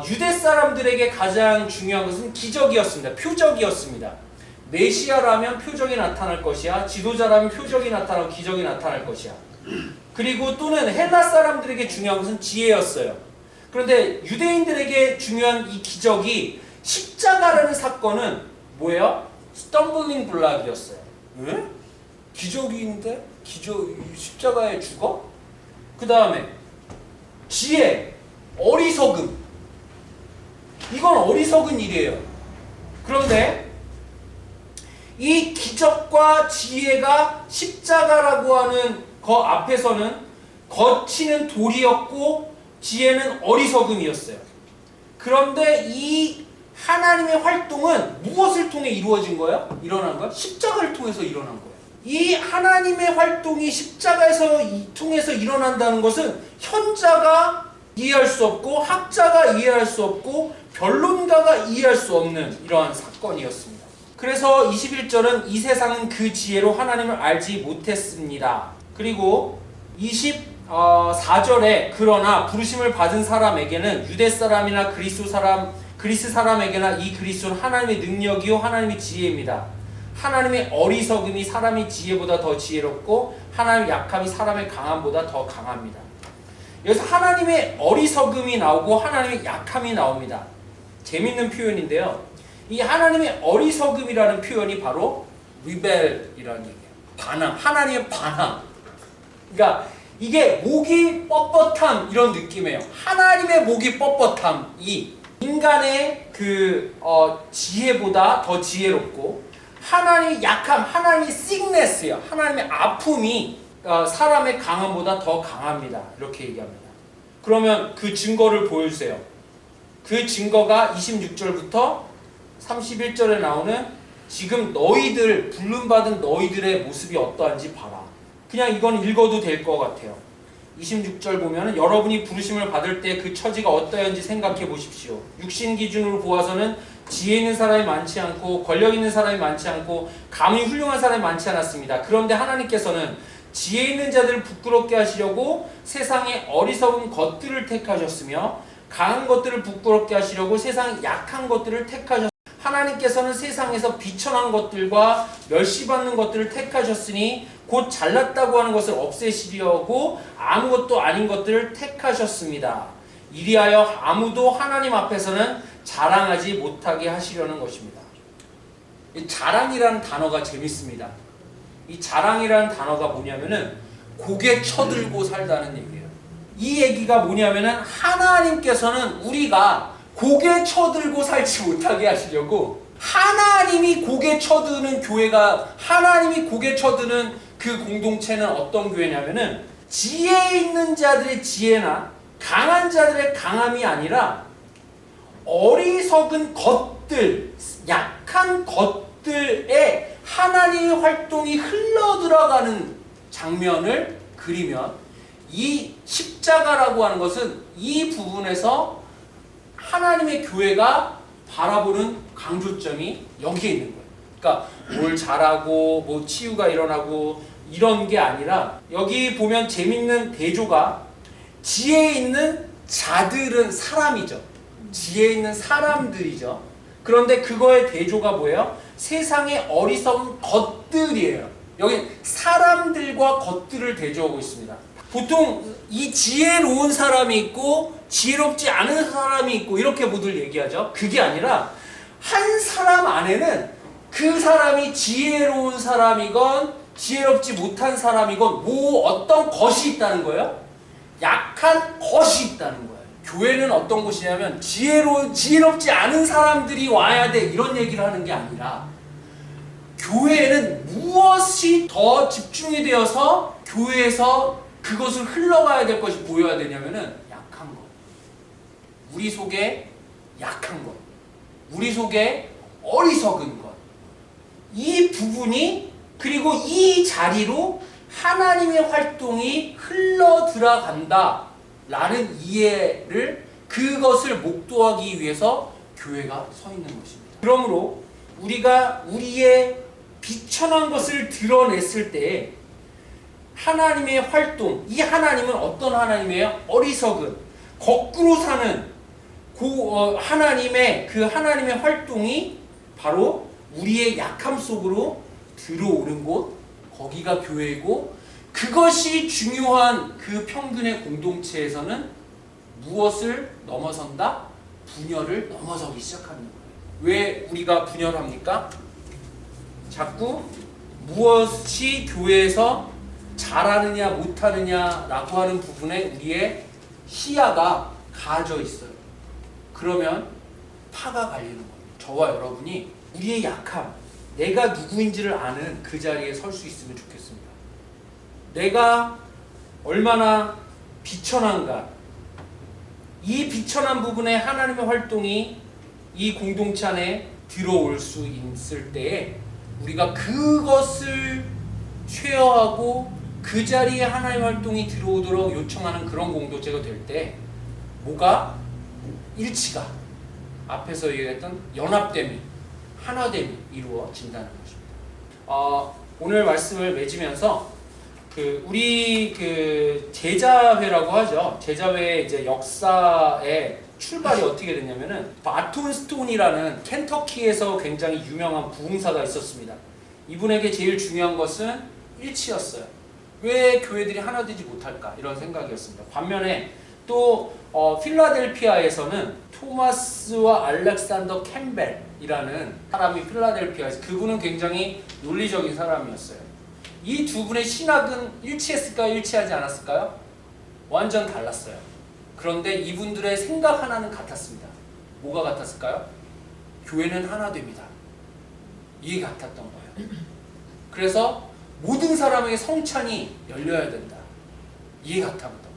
유대 사람들에게 가장 중요한 것은 기적이었습니다. 표적이었습니다. 메시아라면 표적이 나타날 것이야. 지도자라면 표적이 나타나고 기적이 나타날 것이야. 그리고 또는 헬라 사람들에게 중요한 것은 지혜였어요. 그런데 유대인들에게 중요한 이 기적이 십자가라는 사건은 뭐예요? 스텀블링 블락이었어요. 왜? 기적인데? 십자가에 죽어? 그 다음에 지혜, 어리석음. 이건 어리석은 일이에요. 그런데 이 기적과 지혜가 십자가라고 하는 거 앞에서는 거치는 돌이었고 지혜는 어리석음이었어요. 그런데 이 하나님의 활동은 무엇을 통해 이루어진 거예요? 일어난 거예요? 십자가를 통해서 일어난 거예요. 이 하나님의 활동이 십자가에서 통해서 일어난다는 것은 현자가 이해할 수 없고 학자가 이해할 수 없고 변론가가 이해할 수 없는 이러한 사건이었습니다. 그래서 21절은 이 세상은 그 지혜로 하나님을 알지 못했습니다. 그리고 24절에 그러나 부르심을 받은 사람에게는 유대 사람이나 그리스 사람에게나 이 그리스도는 하나님의 능력이요 하나님의 지혜입니다. 하나님의 어리석음이 사람의 지혜보다 더 지혜롭고 하나님의 약함이 사람의 강함보다 더 강합니다. 여기서 하나님의 어리석음이 나오고 하나님의 약함이 나옵니다. 재밌는 표현인데요. 이 하나님의 어리석음이라는 표현이 바로 rebel이라는 얘기예요. 반항, 하나님의 반항. 그러니까 이게 목이 뻣뻣함 이런 느낌이에요. 하나님의 목이 뻣뻣함이 인간의 지혜보다 더 지혜롭고 하나님의 약함, 하나님의 sickness예요. 하나님의 아픔이 사람의 강함보다 더 강합니다. 이렇게 얘기합니다. 그러면 그 증거를 보여주세요. 그 증거가 26절부터 31절에 나오는 지금 너희들, 부름받은 너희들의 모습이 어떠한지 봐라. 그냥 이건 읽어도 될 것 같아요. 26절 보면은 여러분이 부르심을 받을 때 그 처지가 어떠한지 생각해 보십시오. 육신 기준으로 보아서는 지혜 있는 사람이 많지 않고 권력 있는 사람이 많지 않고 감이 훌륭한 사람이 많지 않았습니다. 그런데 하나님께서는 지혜 있는 자들을 부끄럽게 하시려고 세상의 어리석은 것들을 택하셨으며 강한 것들을 부끄럽게 하시려고 세상의 약한 것들을 택하셨습니다. 하나님께서는 세상에서 비천한 것들과 멸시받는 것들을 택하셨으니 곧 잘났다고 하는 것을 없애시려고 아무것도 아닌 것들을 택하셨습니다. 이리하여 아무도 하나님 앞에서는 자랑하지 못하게 하시려는 것입니다. 이 자랑이라는 단어가 재밌습니다. 이 자랑이라는 단어가 뭐냐면은 고개 쳐들고 살다는 얘기예요. 이 얘기가 뭐냐면은 하나님께서는 우리가 고개 쳐들고 살지 못하게 하시려고 하나님이 고개 쳐드는 교회가 하나님이 고개 쳐드는 그 공동체는 어떤 교회냐면은 지혜 있는 자들의 지혜나 강한 자들의 강함이 아니라 어리석은 것들, 약한 것들에 하나님의 활동이 흘러들어가는 장면을 그리면 이 십자가라고 하는 것은 이 부분에서 하나님의 교회가 바라보는 강조점이 여기에 있는 거예요. 그러니까 뭘 잘하고 뭐 치유가 일어나고 이런 게 아니라 여기 보면 재밌는 대조가 지혜 있는 자들은 사람이죠. 지혜 있는 사람들이죠. 그런데 그거의 대조가 뭐예요? 세상의 어리석은 것들이에요. 여기 사람들과 것들을 대조하고 있습니다. 보통 이 지혜로운 사람이 있고 지혜롭지 않은 사람이 있고 이렇게 모두 얘기하죠. 그게 아니라 한 사람 안에는 그 사람이 지혜로운 사람이건 지혜롭지 못한 사람이건 뭐 어떤 것이 있다는 거예요. 약한 것이 있다는 거예요. 교회는 어떤 곳이냐면 지혜롭지 않은 사람들이 와야 돼 이런 얘기를 하는 게 아니라 교회에는 무엇이 더 집중이 되어서 교회에서 그것을 흘러가야 될 것이 보여야 되냐면은 약한 것. 우리 속에 약한 것. 우리 속에 어리석은 것. 이 부분이 그리고 이 자리로 하나님의 활동이 흘러 들어간다 라는 이해를 그것을 목도하기 위해서 교회가 서 있는 것입니다. 그러므로 우리가 우리의 비천한 것을 드러냈을 때 하나님의 활동, 이 하나님은 어떤 하나님이에요? 어리석은, 거꾸로 사는 하나님의 그 하나님의 활동이 바로 우리의 약함 속으로 들어오는 곳, 거기가 교회이고 그것이 중요한 그 평균의 공동체에서는 무엇을 넘어선다? 분열을 넘어서기 시작하는 거예요. 왜 우리가 분열합니까? 자꾸 무엇이 교회에서 잘하느냐 못하느냐라고 하는 부분에 우리의 시야가 가져 있어요. 그러면 파가 갈리는 거예요. 저와 여러분이 우리의 약함, 내가 누구인지를 아는 그 자리에 설 수 있으면 좋겠습니다. 내가 얼마나 비천한가, 이 비천한 부분에 하나님의 활동이 이 공동체 안에 들어올 수 있을 때에 우리가 그것을 쉐어하고 그 자리에 하나님의 활동이 들어오도록 요청하는 그런 공동체가 될 때 뭐가? 일치가, 앞에서 얘기했던 연합됨이, 하나됨이 이루어진다는 것입니다. 오늘 말씀을 맺으면서 우리 제자회라고 하죠. 제자회의 이제 역사의 출발이 어떻게 됐냐면은 바톤 스톤이라는 켄터키에서 굉장히 유명한 부흥사가 있었습니다. 이분에게 제일 중요한 것은 일치였어요. 왜 교회들이 하나 되지 못할까? 이런 생각이었습니다. 반면에 또 필라델피아에서는 토마스와 알렉산더 캠벨이라는 사람이 필라델피아에서, 그분은 굉장히 논리적인 사람이었어요. 이 두 분의 신학은 일치했을까요? 일치하지 않았을까요? 완전 달랐어요. 그런데 이분들의 생각 하나는 같았습니다. 뭐가 같았을까요? 교회는 하나 됩니다. 이게 같았던 거예요. 그래서 모든 사람에게 성찬이 열려야 된다. 이게 같았던 거예요.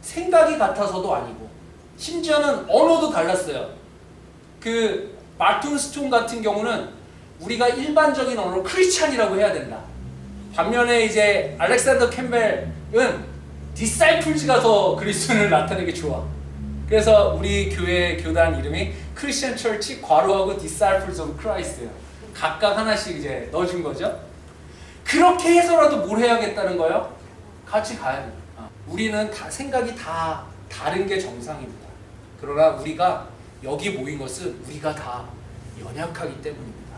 생각이 같아서도 아니고 심지어는 언어도 달랐어요. 마틴 스톤 같은 경우는 우리가 일반적인 언어로 크리스찬이라고 해야 된다. 반면에 이제 알렉산더 캠벨은 디사이플즈가 더 그리스도를 나타내기 좋아. 그래서 우리 교회 교단 이름이 크리스천 처치 괄호하고 디사이플즈 오브 크라이스트예요. 각각 하나씩 이제 넣어준 거죠. 그렇게 해서라도 뭘 해야겠다는 거예요? 같이 가야 됩니다. 우리는 생각이 다 다른 게 정상입니다. 그러나 우리가 여기 모인 것은 우리가 다 연약하기 때문입니다.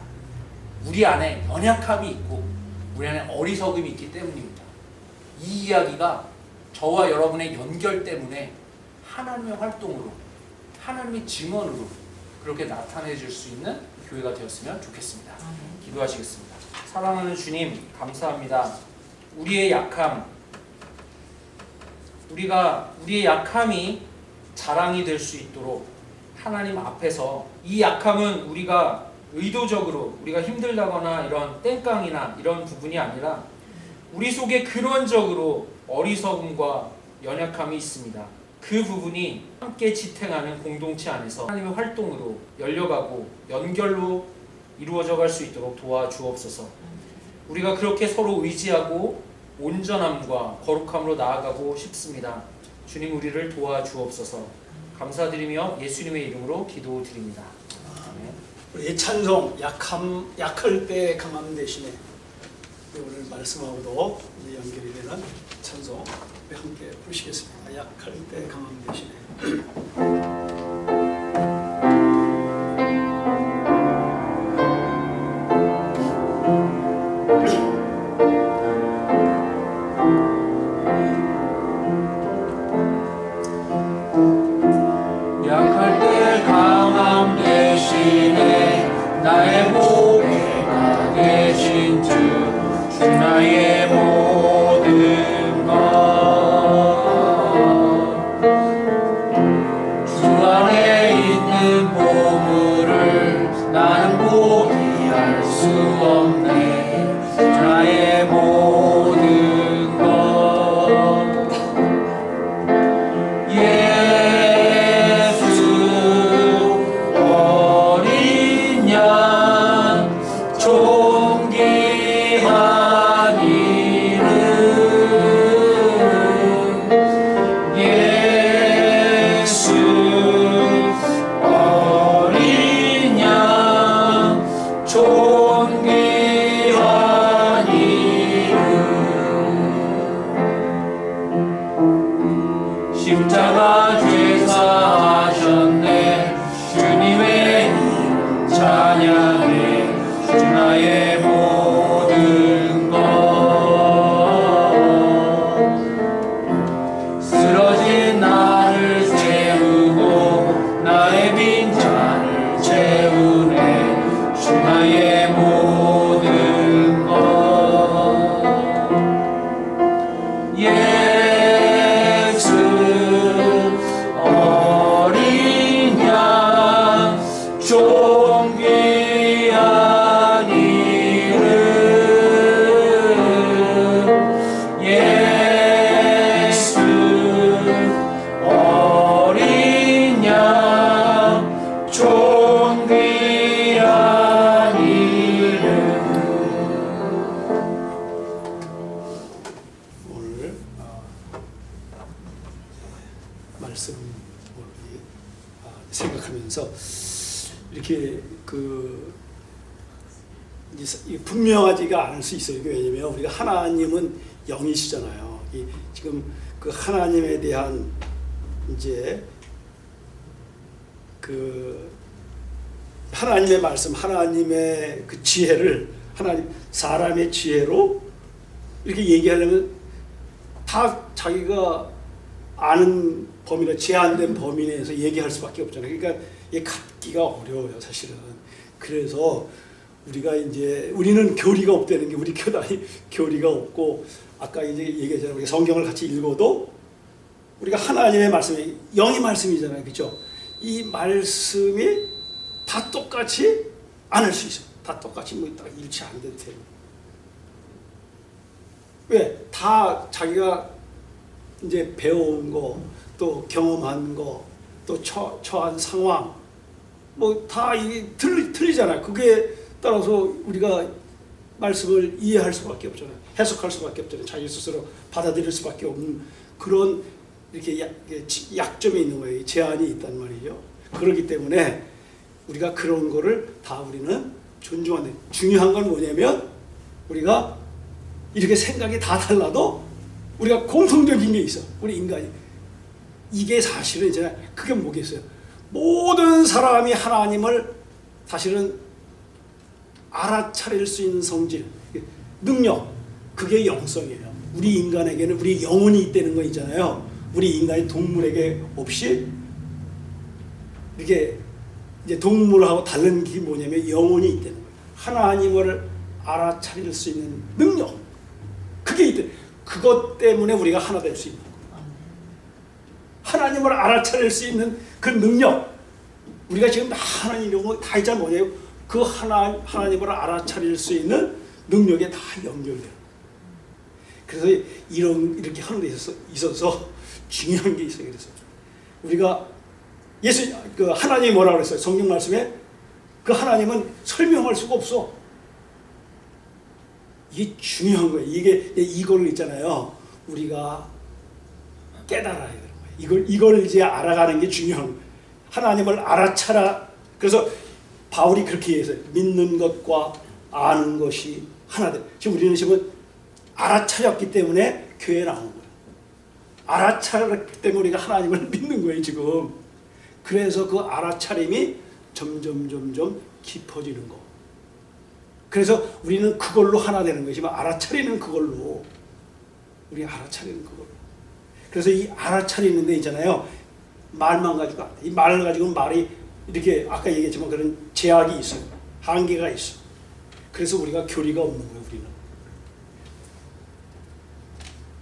우리 안에 연약함이 있고 우리 안에 어리석음이 있기 때문입니다. 이 이야기가 저와 여러분의 연결 때문에 하나님의 활동으로, 하나님의 증언으로 그렇게 나타내줄 수 있는 교회가 되었으면 좋겠습니다. 기도하시겠습니다. 사랑하는 주님, 감사합니다. 우리의 약함이 자랑이 될 수 있도록 하나님 앞에서, 이 약함은 우리가 의도적으로 우리가 힘들다거나 이런 땡깡이나 이런 부분이 아니라 우리 속에 근원적으로 어리석음과 연약함이 있습니다. 그 부분이 함께 지탱하는 공동체 안에서 하나님의 활동으로 열려가고 연결로 이루어져 갈 수 있도록 도와주옵소서. 우리가 그렇게 서로 의지하고 온전함과 거룩함으로 나아가고 싶습니다. 주님, 우리를 도와주옵소서. 감사드리며 예수님의 이름으로 기도드립니다. 아멘. 우리의 찬송 약할 때 강함 대신에, 오늘 말씀하고도 연결이 되는 찬송 우리 함께 부르시겠습니다. 약할 때 강함 대신에. 약할 때 강함 대신에 나의 목에가 계신 주 나의 모든 것, 주 안에 있는 보물을 나는 포기할 수 없네. 나의 모든 것, 예수 어린 양 존귀한 이름, 예수 어린 양 존귀한 이름, 십자가 죄사하셨네. 주님의 이름 찬양해. 주 나의 모든 것, 쓰러진 나를 세우고 나의 빈잔을 채우네. 주 나의 모든 것, 예수 어린 양 존귀한 이름, 예수 어린 양 존귀한 이름. 오늘 말씀 생각하면서 이렇게 이제 분명하지가 않을 수 있어요. 왜냐면 우리가 하나님은 영이시잖아요. 지금 그 하나님에 대한 이제 그 하나님의 말씀, 하나님의 그 지혜를 사람의 지혜로 이렇게 얘기하려면 다 자기가 아는 범위나 제한된 범위 내에서 얘기할 수밖에 없잖아요. 그러니까 이게 갖기가 어려워요, 사실은. 그래서 우리는 교리가 없다는 게, 우리 교단이 교리가 없고, 아까 이제 얘기했잖아요. 우리가 성경을 같이 읽어도 우리가 하나님의 말씀이 영의 말씀이잖아요, 그렇죠? 이 말씀이 다 똑같이 안 할 수 있어요. 다 똑같이 딱 일치 안 돼도 돼요. 왜? 다 자기가 이제 배워온 거, 또 경험한 거, 또 처한 상황, 뭐 다 이게 틀리잖아요. 그게 따라서 우리가 말씀을 이해할 수밖에 없잖아요. 해석할 수밖에 없잖아요. 자기 스스로 받아들일 수밖에 없는 그런 이렇게 약점이 있는 거예요. 제한이 있단 말이죠. 그렇기 때문에 우리가 그런 거를 다 우리는 존중하는. 중요한 건 뭐냐면 우리가 이렇게 생각이 다 달라도 우리가 공통적인 게 있어. 우리 인간이. 이게 사실은 이제 그게 뭐겠어요? 모든 사람이 하나님을 사실은 알아차릴 수 있는 성질, 능력, 그게 영성이에요. 우리 인간에게는 우리 영혼이 있다는 거 있잖아요. 우리 인간이 동물에게 없이 이렇게 이제 동물하고 다른 게 뭐냐면 영혼이 있다는 거예요. 하나님을 알아차릴 수 있는 능력. 그게 있대. 그것 때문에 우리가 하나 될 수 있는 거예요. 하나님을 알아차릴 수 있는 그 능력. 우리가 지금 하나님 이런 다 있잖아. 뭐냐면 그 하나님을 알아차릴 수 있는 능력에 다 연결돼요. 그래서 이렇게 하는 데 있어서 중요한 게 있어요. 그래서 우리가 그 하나님이 뭐라고 그랬어요? 성경 말씀에 그 하나님은 설명할 수가 없어. 이게 중요한 거예요. 이걸 있잖아요. 우리가 깨달아야 되는 거예요. 이걸 이제 알아가는 게 중요한 거예요. 하나님을 알아차라. 그래서 바울이 그렇게 얘기했어요. 믿는 것과 아는 것이 하나다. 지금 우리는 지금 알아차렸기 때문에 교회에 나온 거예요. 알아차렸기 때문에 우리가 하나님을 믿는 거예요, 지금. 그래서 그 알아차림이 점점 깊어지는 거. 그래서 우리는 그걸로 하나 되는 거지만 알아차리는 그걸로. 우리 알아차리는 그걸로. 그래서 이 알아차리는 데 있잖아요. 말만 가지고 안 돼. 이 말을 가지고는 말이 이렇게 아까 얘기했지만 그런 제약이 있어요. 한계가 있어. 그래서 우리가 교리가 없는 거예요, 우리는.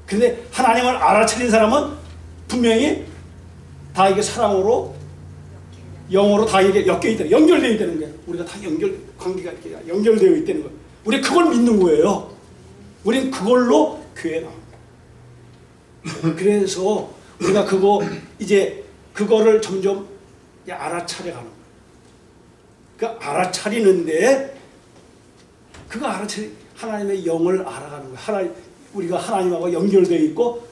근데 하나님을 알아차린 사람은 분명히 다 이게 사랑으로 영어로 다 이게 엮여 있다. 연결되어 있다는 거예요. 우리가 다 관계가 이렇게 연결되어 있다는 거예요. 우리 그걸 믿는 거예요. 우리는 그걸로 교회에 나옵니다. 그래서 우리가 그거를 점점 알아차려 가는 거예요. 그 알아차리는데 하나님의 영을 알아가는 거예요. 우리가 하나님하고 연결되어 있고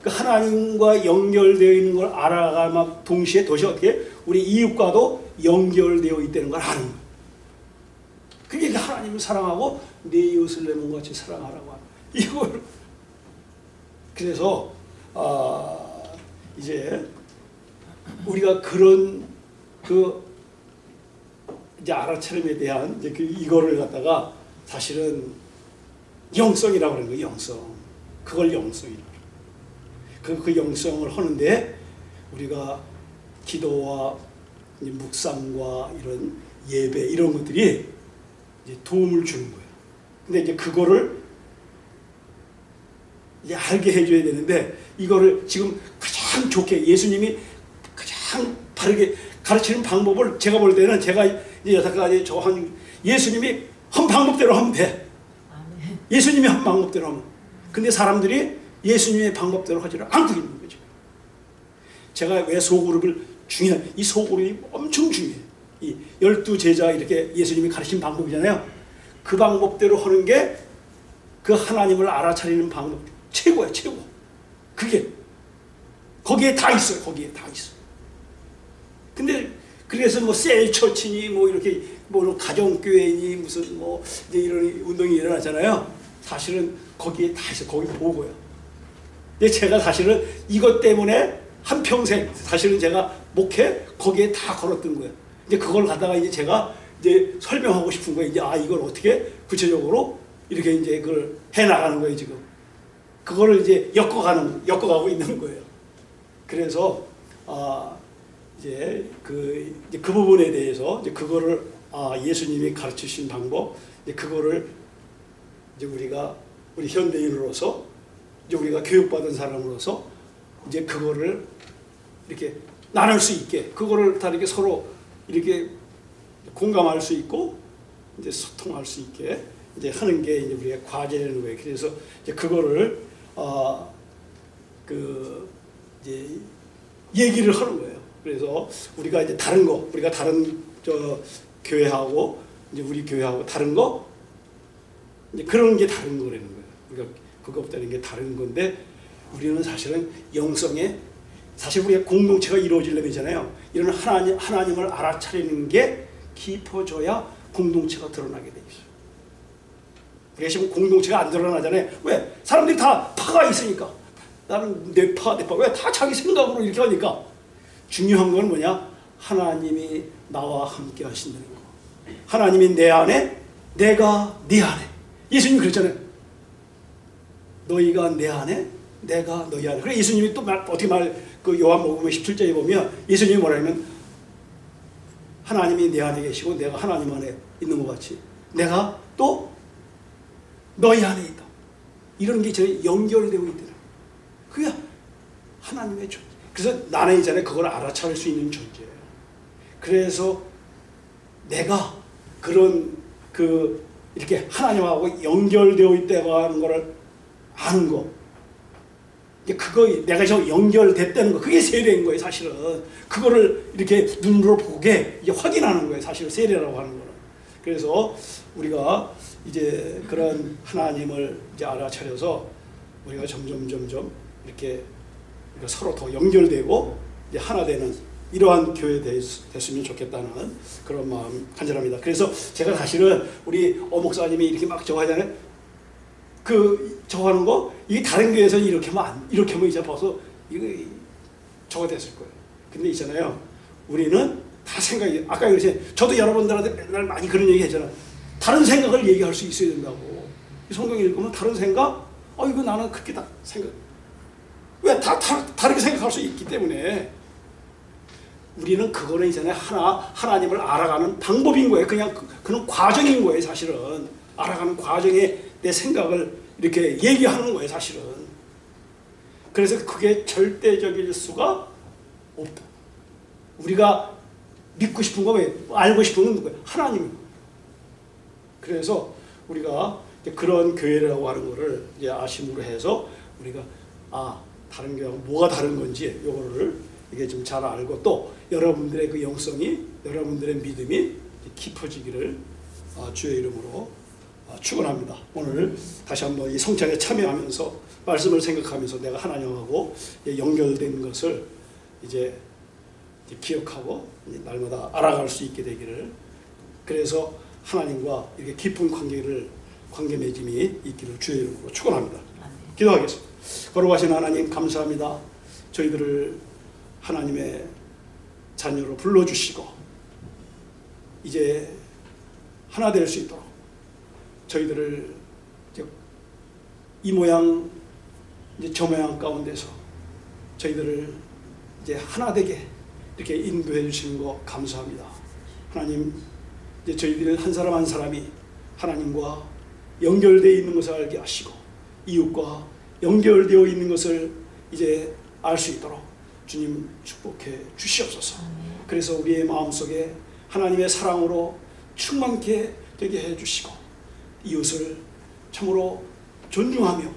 그 하나님과 연결되어 있는 걸 알아가면 동시에 어떻게 우리 이웃과도 연결되어 있다는 걸 아는 거예요. 그게 하나님을 사랑하고 내 이웃을 내 몸같이 사랑하라고 하는 이걸. 그래서 이제 우리가 그런 이제 알아차림에 대한 이제 이거를 갖다가 사실은 영성이라고 하는 거예요. 영성. 그걸 영성이라고. 그 영성을 하는데 우리가 기도와 묵상과 이런 예배 이런 것들이 이제 도움을 주는 거예요. 근데 이제 그거를 이제 알게 해줘야 되는데 이거를 지금 가장 좋게 예수님이 가장 바르게 가르치는 방법을 제가 볼 때는 제가 이제 여태까지 예수님이 한 방법대로 하면 돼. 예수님이 한 방법대로 하면. 근데 사람들이 예수님의 방법대로 하지를 않고 있는 거죠. 제가 왜 소그룹을 이 소그룹이 엄청 중요해요. 이 12제자 이렇게 예수님이 가르친 방법이잖아요. 그 방법대로 하는 게 그 하나님을 알아차리는 방법 최고야, 최고. 거기에 다 있어요. 거기에 다 있어요. 근데 그래서 뭐 셀처치니 뭐 이렇게 뭐 가정교회니 무슨 뭐 이제 이런 운동이 일어나잖아요. 사실은 거기에 다 있어요. 거기 보고요. 근데 제가 사실은 이것 때문에 한평생 사실은 제가 목회 거기에 다 걸었던 거예요. 이제 그걸 갖다가 이제 제가 이제 설명하고 싶은 거예요. 이제 이걸 어떻게 구체적으로 이렇게 이제 그걸 해 나가는 거예요, 지금. 그거를 이제 엮어가고 있는 거예요. 그래서 이제 그 부분에 대해서 이제 그거를 예수님이 가르치신 방법, 이제 그거를 이제 우리 현대인으로서 이제 우리가 교육받은 사람으로서 이제 그거를 이렇게 나눌 수 있게, 그거를 다 이렇게 서로 이렇게 공감할 수 있고 이제 소통할 수 있게 이제 하는 게 이제 우리의 과제라는 거예요. 그래서 이제 그거를 이제 얘기를 하는 거예요. 그래서 우리가 이제 우리가 다른 교회하고 이제 우리 교회하고 다른 거 이제 그런 게 다른 거라는 거예요. 우리가 그거 없다는 게 다른 건데 우리는 사실은 영성에 사실 우리가 공동체가 이루어지려면잖아요. 이런 하나님을 알아차리는 게 깊어져야 공동체가 드러나게 돼 있어요. 우리가 지금 공동체가 안 드러나잖아요. 왜? 사람들이 다 파가 있으니까. 나는 내 파. 왜? 다 자기 생각으로 이렇게 하니까. 중요한 건 뭐냐? 하나님이 나와 함께 하신다는 거. 하나님이 내 안에, 내가 네 안에. 예수님 그랬잖아요. 너희가 내 안에, 내가 너희 안에. 그래 예수님이 또 어떻게 요한복음 17절에 보면 예수님이 뭐라 하면 하나님이 내 안에 계시고 내가 하나님 안에 있는 것 같이 내가 또 너희 안에 있다. 이런 게 저희 연결되고 있더라. 그게 하나님의 존재. 그래서 나는 이전에 그걸 알아차릴 수 있는 존재예요. 그래서 내가 그런 이렇게 하나님하고 연결되어 있다고 하는 것을 아는 거. 그거 내가 저 연결됐다는 거 그게 세례인 거예요. 사실은 그거를 이렇게 눈으로 보게 이제 확인하는 거예요. 사실은 세례라고 하는 거는. 그래서 우리가 이제 그런 하나님을 이제 알아차려서 우리가 점점 이렇게 서로 더 연결되고 이제 하나 되는 이러한 교회 됐으면 좋겠다는 그런 마음 간절합니다. 그래서 제가 사실은 우리 목사님이 이렇게 막 저거 하잖아요. 저거 하는 거 이게 다른 교회에서 이렇게 하면 이제 벌써 이거 저거 됐을 거예요. 근데 있잖아요. 우리는 다 생각이 아까 그랬어요. 저도 여러분들한테 맨날 많이 그런 얘기 했잖아요. 다른 생각을 얘기할 수 있어야 된다고. 성경 읽으면 다른 생각? 이거 나는 그렇게 다 생각. 왜 다르게 생각할 수 있기 때문에 우리는 그거는 이전에 하나님을 알아가는 방법인 거예요. 그냥 그런 과정인 거예요. 사실은 알아가는 과정에 내 생각을 이렇게 얘기하는 거예요. 사실은. 그래서 그게 절대적일 수가 없다. 우리가 믿고 싶은 거 왜 알고 싶은 건 누구예요? 하나님이에요. 그래서 우리가 그런 교회라고 하는 거를 이제 아심으로 해서 우리가 다른 교회하고 뭐가 다른 건지 요거를 이게 좀 잘 알고 또 여러분들의 그 영성이 여러분들의 믿음이 깊어지기를 주의 이름으로 축원합니다. 오늘 다시 한번 이 성찬에 참여하면서 말씀을 생각하면서 내가 하나님하고 연결된 것을 이제 기억하고 날마다 알아갈 수 있게 되기를 그래서 하나님과 이렇게 깊은 관계 맺음이 있기를 주의 이름으로 축원합니다. 기도하겠습니다. 거룩하신 하나님 감사합니다. 저희들을 하나님의 자녀로 불러주시고 이제 하나 될 수 있도록 저희들을 이 모양 이제 저 모양 가운데서 저희들을 이제 하나 되게 이렇게 인도해 주시는 거 감사합니다. 하나님 이제 저희들 한 사람 한 사람이 하나님과 연결되어 있는 것을 알게 하시고 이웃과 연결되어 있는 것을 이제 알 수 있도록 주님 축복해 주시옵소서. 그래서 우리의 마음속에 하나님의 사랑으로 충만케 되게 해주시고 이웃을 참으로 존중하며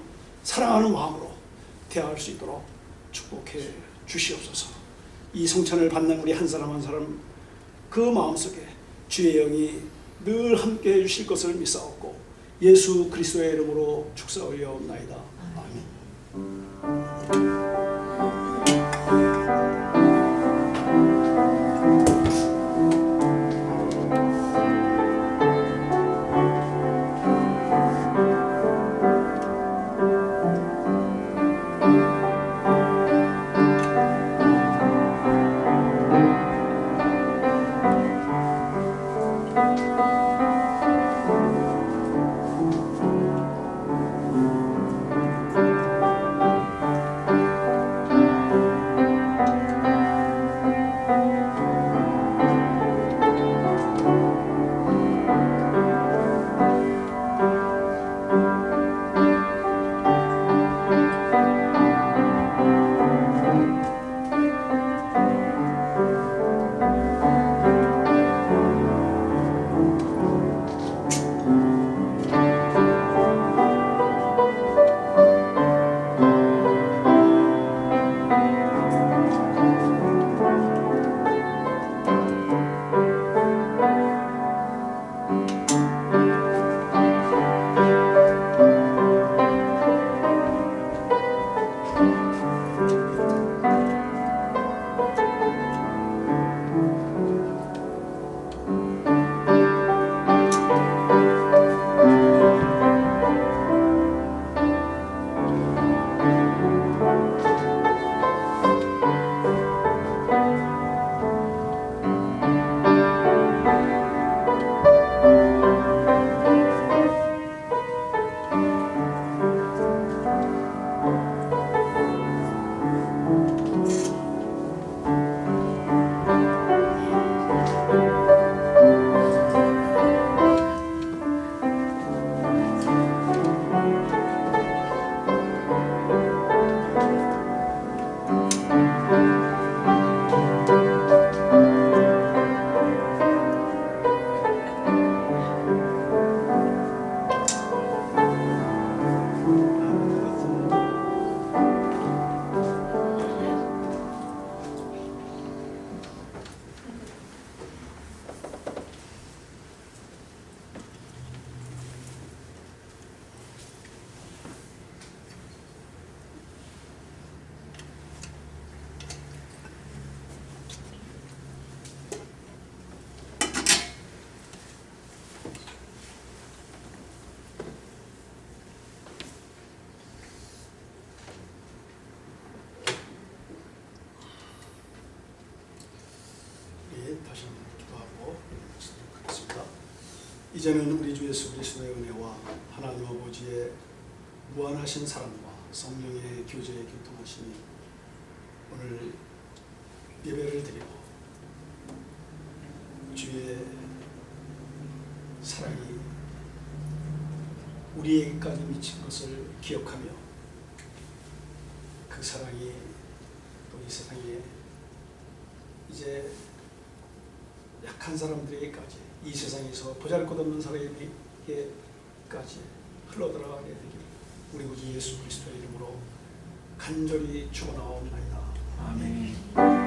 사랑하는 마음으로 대할 수 있도록 축복해 주시옵소서. 이 성찬을 받는 우리 한 사람 한 사람 그 마음속에 주의 영이 늘 함께 해주실 것을 믿사옵고 예수 그리스도의 이름으로 축사올려옵나이다. 아멘. 이제는 우리 주 예수 그리스도의 은혜와 하나님 아버지의 무한하신 사랑과 성령의 교제에 교통하시니 오늘 예배를 드리고 주의 사랑이 우리에게까지 미친 것을 기억하며 그 사랑이 또 이 세상에 이제 약한 사람들에게까지 이 세상에서 보잘것없는 사람에게까지 흘러들어가게 되기를 우리 구주 예수 그리스도의 이름으로 간절히 축원하옵나이다. 아멘.